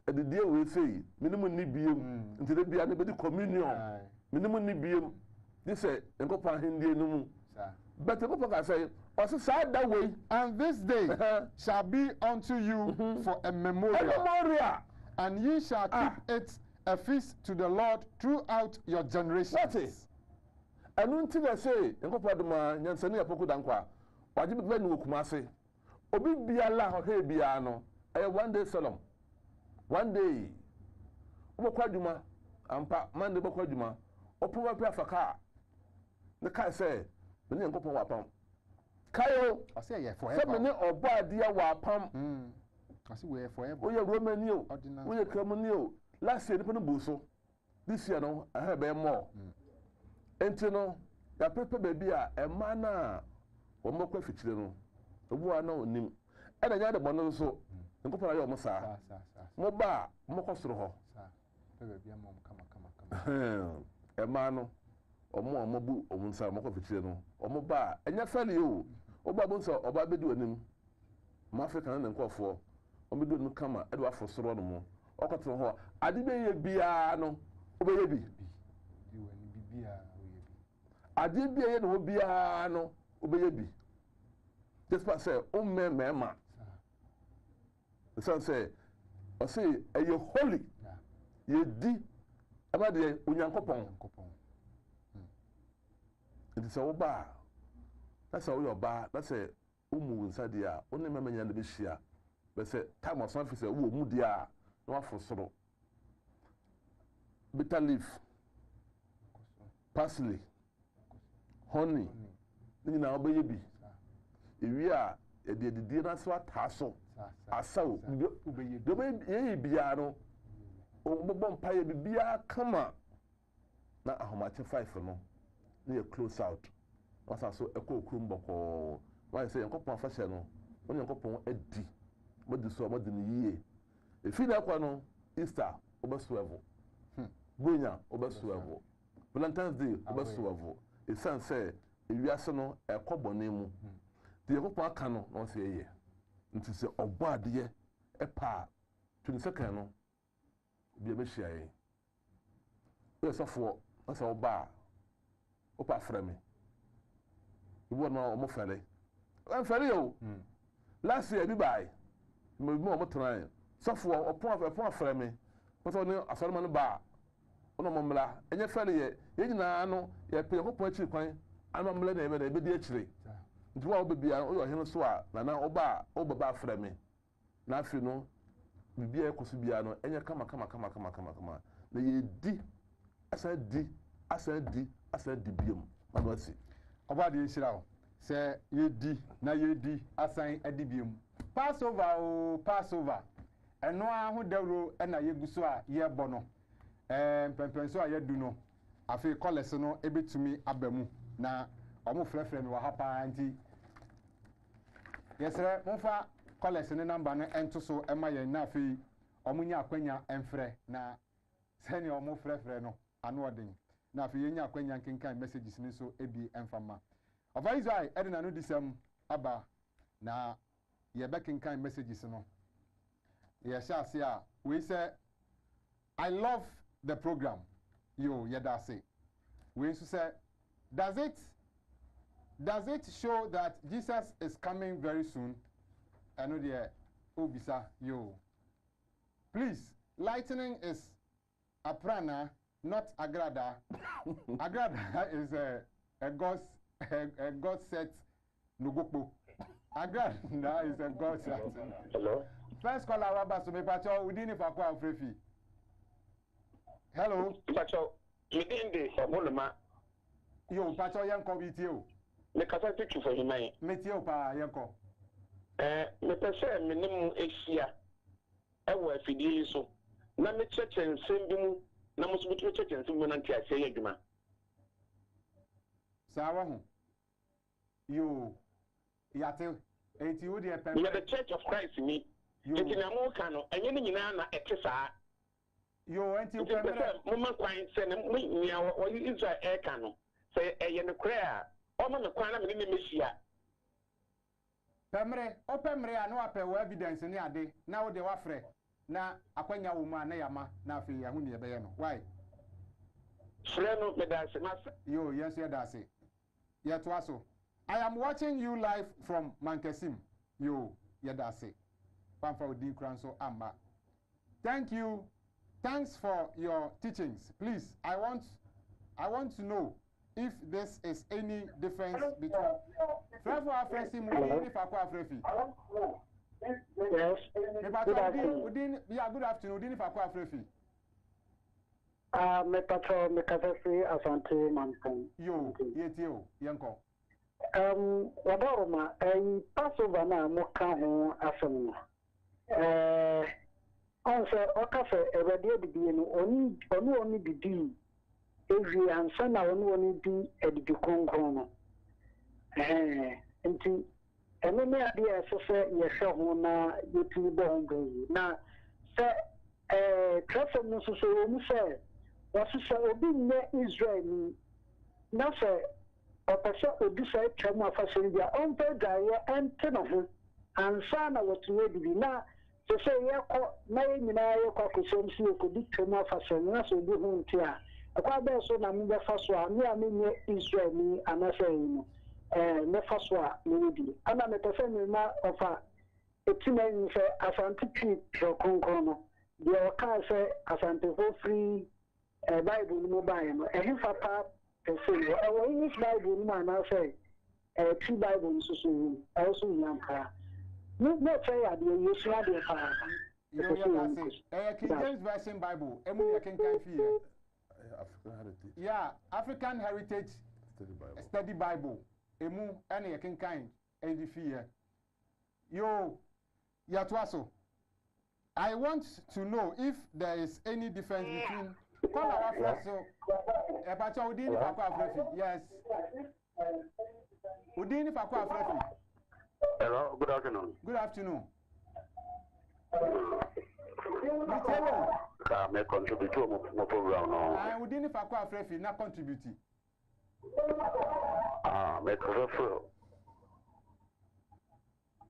[SPEAKER 17] the deal we say, minimum need be until they be anybody communion. Minimum need be this say, and go for Hindi no. But the people can say, also side that way.
[SPEAKER 3] And this day shall be unto you for a memorial.
[SPEAKER 17] A memorial.
[SPEAKER 3] And ye shall keep it a feast to the Lord throughout your generations.
[SPEAKER 17] That's it. And until I say, and go for the man, Yansani Apoko Dankwa, or Jimmy Ben Wukumase, Obi Biala or Hey Biano, one day salon. One day, Obokwaduma, and Monday Bokwaduma, open up your car. The car say, when you go for Wapam. Kayo,
[SPEAKER 3] I say, yeah, forever.
[SPEAKER 17] 7 or bad dear Wapam.
[SPEAKER 3] I see we're forever.
[SPEAKER 17] We are Roman, we are Common. Last year, the Buso. This year, no, I have more. And you know, the paper baby, a man, or more coffee, no, the one no name. And I had a bundle so, and go for your massa. Moba, Mokostro. A man, or more mobu, or Monsa, Mokovichino, or Moba, and your fellow you, or Babonsa, or Babedu and him. Mafrican and call for, or we do come at Edward for Soromo, or Cotton. I didn't be a no, baby. I did be a no biano, baby. Just but say, oh, man, the son say, or say, are you holy? You did about the Unyankopon. It is all bar. That's all your bar. That's a umu inside the only memory and the Bishia. But say, time of something say, oh, Mudia, no for sorrow. Bitter leaf, parsley. Honey, you know, baby. If we are a dinner swat tassel, I saw the baby piano, or Bompire Bia, come on. Not how much a 5 for no, near close out. Was I so a cool crumbo? Why say a couple of fashion? When you go upon a D, what the so much in the year. If you like one, Easter, over swivel. Bunya, over swivel. Valentine's Day, over swivel. A son said, if you are so a cobble name, the Europa cano, no say a year. It is a bad year, a pa, 22nd, be a machine. Yes, of what asa oba opa frame ibo na o mo fere en fere yo last year bi bai mo try sofo opon frame but on asore man ba ono mo mla enye fere ye nyina no ye pe ko achi kwan ama mla na ebe na ebe di achire nti wa obebia o yo hene so a na oba ba frame na afi no bibia ekoso bia no enye kama na ye di asa di biom anwasi
[SPEAKER 3] oba de nhira o se ye di na ye di asan adi biom passover eno aho dawro na ye guso a ye bɔ no pempenso a ye du no afi college no ebetumi abamu na omo frɛfrɛ mi wa ha pa nti yesre monfa college ne number no ento so ema ye na afi omo nya akwanya emfrɛ na sɛne omo frɛfrɛ no ano odin na afi ye nya akwanya nkenkan messages ni so ebi emfama of Israel edina no disam aba na ye bekenkan messages no ye sha se a we say I love the program yo yedase we say does it show that Jesus is coming very soon? I know the obisa yo. Please, lightning is aprana, not agrada. Agrada is a God set nugokpo. Agrada is a God set.
[SPEAKER 18] Hello.
[SPEAKER 3] First call our basso me pacho within if akwa frefi. Hello.
[SPEAKER 18] Pacho, within the Moloma.
[SPEAKER 3] Yo, pacho yanko bitio.
[SPEAKER 18] Me kasa picture for him.
[SPEAKER 3] Metio pa yanko.
[SPEAKER 18] Me pese minimum Asia. Ewa fidie so. Na me church and send na mo so church and send na ntia se yeduma.
[SPEAKER 3] Sawa ho. Yo. Yate eti wo de pem.
[SPEAKER 18] Me the Church of Christ me. Enti na mo ka no enye ni nyina na etesa.
[SPEAKER 3] Yo enti wo pem.
[SPEAKER 18] Mo man kwan se na mo nya wo Israel e ka no. Se eye ne kra omo me kwan na me ne mesia.
[SPEAKER 3] Pemre a no apɛ wo evidence ne ade na wo de wafrɛ na akwanya wo ma na yama na afi ya hu ne be ye no why
[SPEAKER 18] frɛ no me da se ma
[SPEAKER 3] yo yes ya da se ya to aso I am watching you live from Mankesim yo ya da se pamfa odi kran so amba thank you, thanks for your teachings. Please, I want to know if this is any difference between Frefo Afresi Mudi if Akwa Afrefi.
[SPEAKER 18] Yes.
[SPEAKER 3] Good afternoon. Good afternoon. Udin if Akwa Afrefi.
[SPEAKER 18] Me patrol me Kazafi Asante Manson.
[SPEAKER 3] Yo, yetio, yanko.
[SPEAKER 18] Wadaroma, Passover na moka ho asem. Onse okafe ebede bibie no oni bidi evi ansa na oni di edidi konkron no. Nti ene me ade esese ye hwe ho na yetumi bo ho na se traffic no so mu se wasisa obi nye Israel ni na se opese obi se twam afasiri dia onpe gaye ente no ho ansa na wotuwe bibi na se ye ko na ye nyina ye ko akosom si ko di twam afasiri na so obi ho ntia akwa be so na me be fa so a me amenye Israel ni anase no me fa so a me di ana me pese me ma ofa etima yin se asante twi kronkron no de o ka se asante ho free Bible ni mo buy no ehin fa pa pese o English Bible ni ma na say two Bible so so also yampa no say ya de yesu ade pa
[SPEAKER 3] yo ya say King James Version Bible emu ya ken kan fi
[SPEAKER 17] African Heritage.
[SPEAKER 3] Yeah, African Heritage Study Bible. Emu ene ya ken kan edi fi yo ya twaso. I want to know if there is any difference between call our friends so Ebacha Udini Fakwa Afrefi. Yes. Udini Fakwa Afrefi.
[SPEAKER 18] Hello, good afternoon.
[SPEAKER 3] Good afternoon.
[SPEAKER 18] Me contribute to my program now.
[SPEAKER 3] I Udini Fakwa Afrefi na contribute.
[SPEAKER 18] Me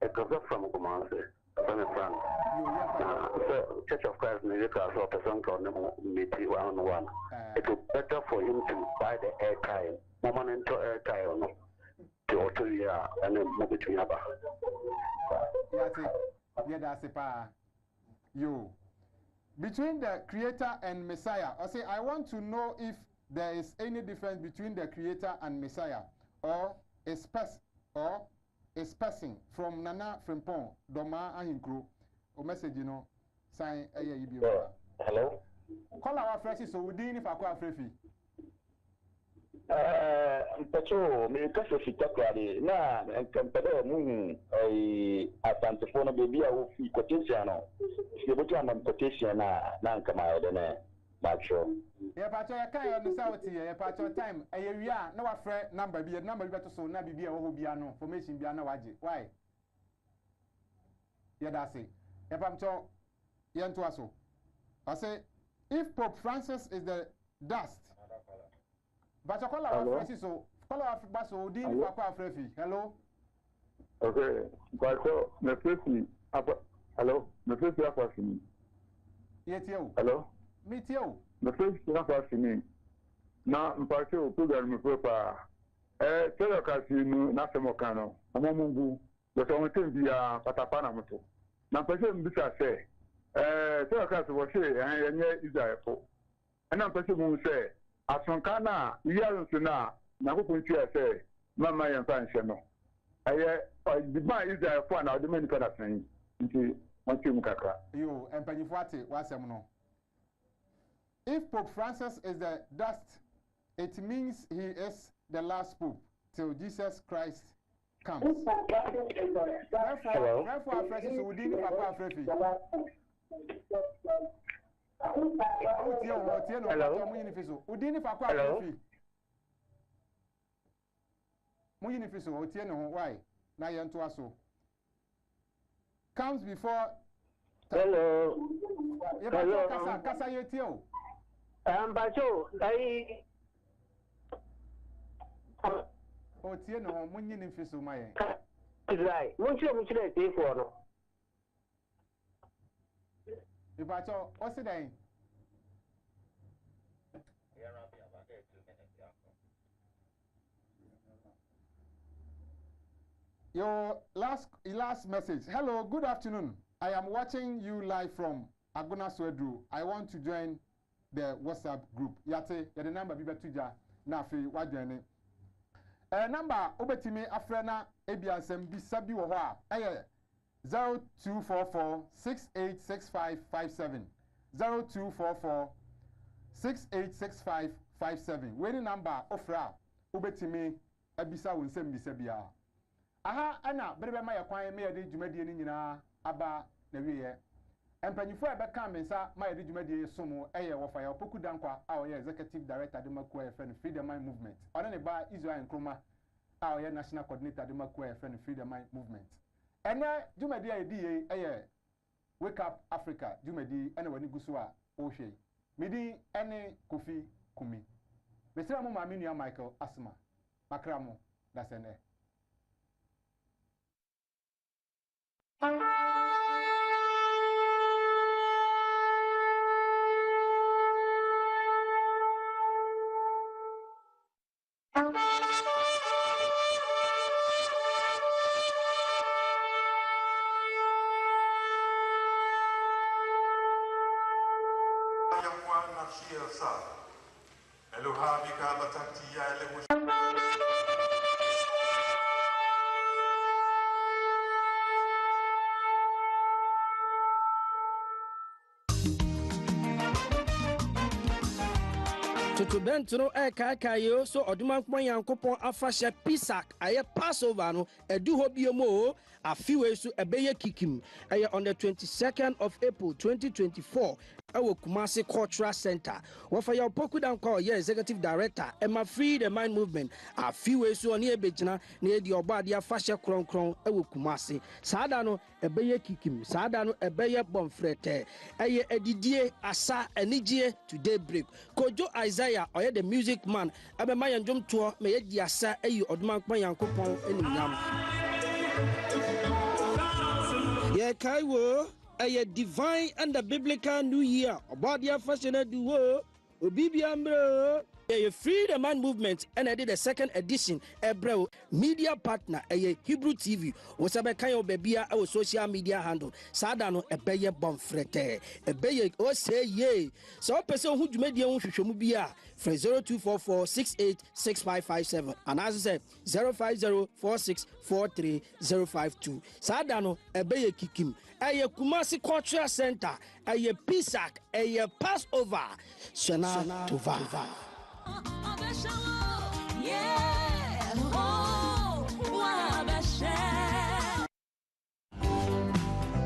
[SPEAKER 18] refer from Kumase.
[SPEAKER 19] Frank. So Church of Christ in America so person called meeting 1-on-1. It would be better for him to buy the airtime, moment airtime, to auto year and then move between about.
[SPEAKER 3] Yeah, that's it. You between the Creator and Messiah. I say I want to know if there is any difference between the Creator and Messiah, or a person from Nana Frimpong, Doma Ahinkru, or message, you know, sign a
[SPEAKER 19] hello?
[SPEAKER 3] Call our Francis, so we didn't if I call Frefi.
[SPEAKER 19] Pacho, me kasa fitakwari na nkampede mu asantefono bebi a wo fi quotation no. Se botu am quotation na nkama de na macho.
[SPEAKER 3] Yeah, Pacho, ya kan on South here, ya Pacho time. Eye wi a na wa frɛ number bi beto so na bibia wo bia no, formation bia na waje. Why? Yeah, that's it. Ya Pacho, ya nto aso. I say if Pope Francis is the dust. But I call our Francis, so call our Basso, Dean Frefi. Hello?
[SPEAKER 20] Okay, but so, the first hello, the first question.
[SPEAKER 3] Yes, you.
[SPEAKER 20] Hello?
[SPEAKER 3] Meet you.
[SPEAKER 20] The first question. Now, Pacho, program me papa. Telecasino, Nasamocano, Amomungu, the Somatin via Patapana Moto. Now, Pacho, Bisa say, Telecas was here, and yet is there. And I'm Pacho will say, Asonkana, Yansuna, Nakupuntia say, Mamma and Fanchano. The man is there for now, the many kind of things. You
[SPEAKER 3] and Pennyfuati, what's a mono? If Pope Francis is the dust, it means he is the last Pope till Jesus Christ comes. Therefore, Francis will deal with Papa Frefi. Hello. Udini fa kwa Frefi. Muyinifiso otieno why? Na yento aso. Comes before.
[SPEAKER 19] Hello.
[SPEAKER 3] Hello. Kasa yetio.
[SPEAKER 19] Bacho,
[SPEAKER 3] otieno muyinifiso maye.
[SPEAKER 19] Right. Munchile take for no.
[SPEAKER 3] Ibacho, what's it then? Your last message. Hello, good afternoon. I am watching you live from Aguna Swedru. I want to join the WhatsApp group. Yate, the number bibe tuja na fi wadwene. Number obetimi afrena ebiansem bi sabi wo ho a. 0244-686557. 0244-686557. When number ofra ubetimi abisa wonsem bisa bia. Aha ana berebe ma yakwan me yade dwumadie ni nyina aba na wiye. Empanyifo ebe kan mensa ma yade dwumadie somo eye wo fa ya opoku dankwa a oye executive director de makwa FN Freedom Mind Movement. Ona ne ba Israel Nkrumah a oye national coordinator de makwa FN Freedom Mind Movement. Ene dwumadi a edi eye Wake Up Africa dwumadi ene wani guso a o hwe. Midi ene Kofi Kumi. Besira mo ma menu Michael Asma. Makramo da sene.
[SPEAKER 16] To bentro kakayo so odumankpon yankopon afashe Pisak aye Passover no edu ho biomo afiwe su ebeye kikim aye on the 22nd of April 2024 awo Kumasi Cultural Center wofa ya opoku danko ye executive director Emma Free the Mind Movement afiwe su oni ebegina na edi obade afashe kronkron awo Kumasi saada no ebeye kikim saada no ebeye bomfrete aye edidie asa enigye today break kojo Isaiah oye the music man abe ma yanjom to me yedi asa ayi odumankpon yankopon enunyam yeah kaiwo a divine and the biblical new year about the fashion duo obibiambro a free the man movement and I did the second edition ebro media partner a Hebrew TV was a kind of baby our social media handle sadano a beye bonfrete a beye o say ye so person who made your own shomubia from 0244686557 and as I said 05046430552 sadano a beye kikim a Kumasi Cultural Center a Pisak a Passover Shana Tova.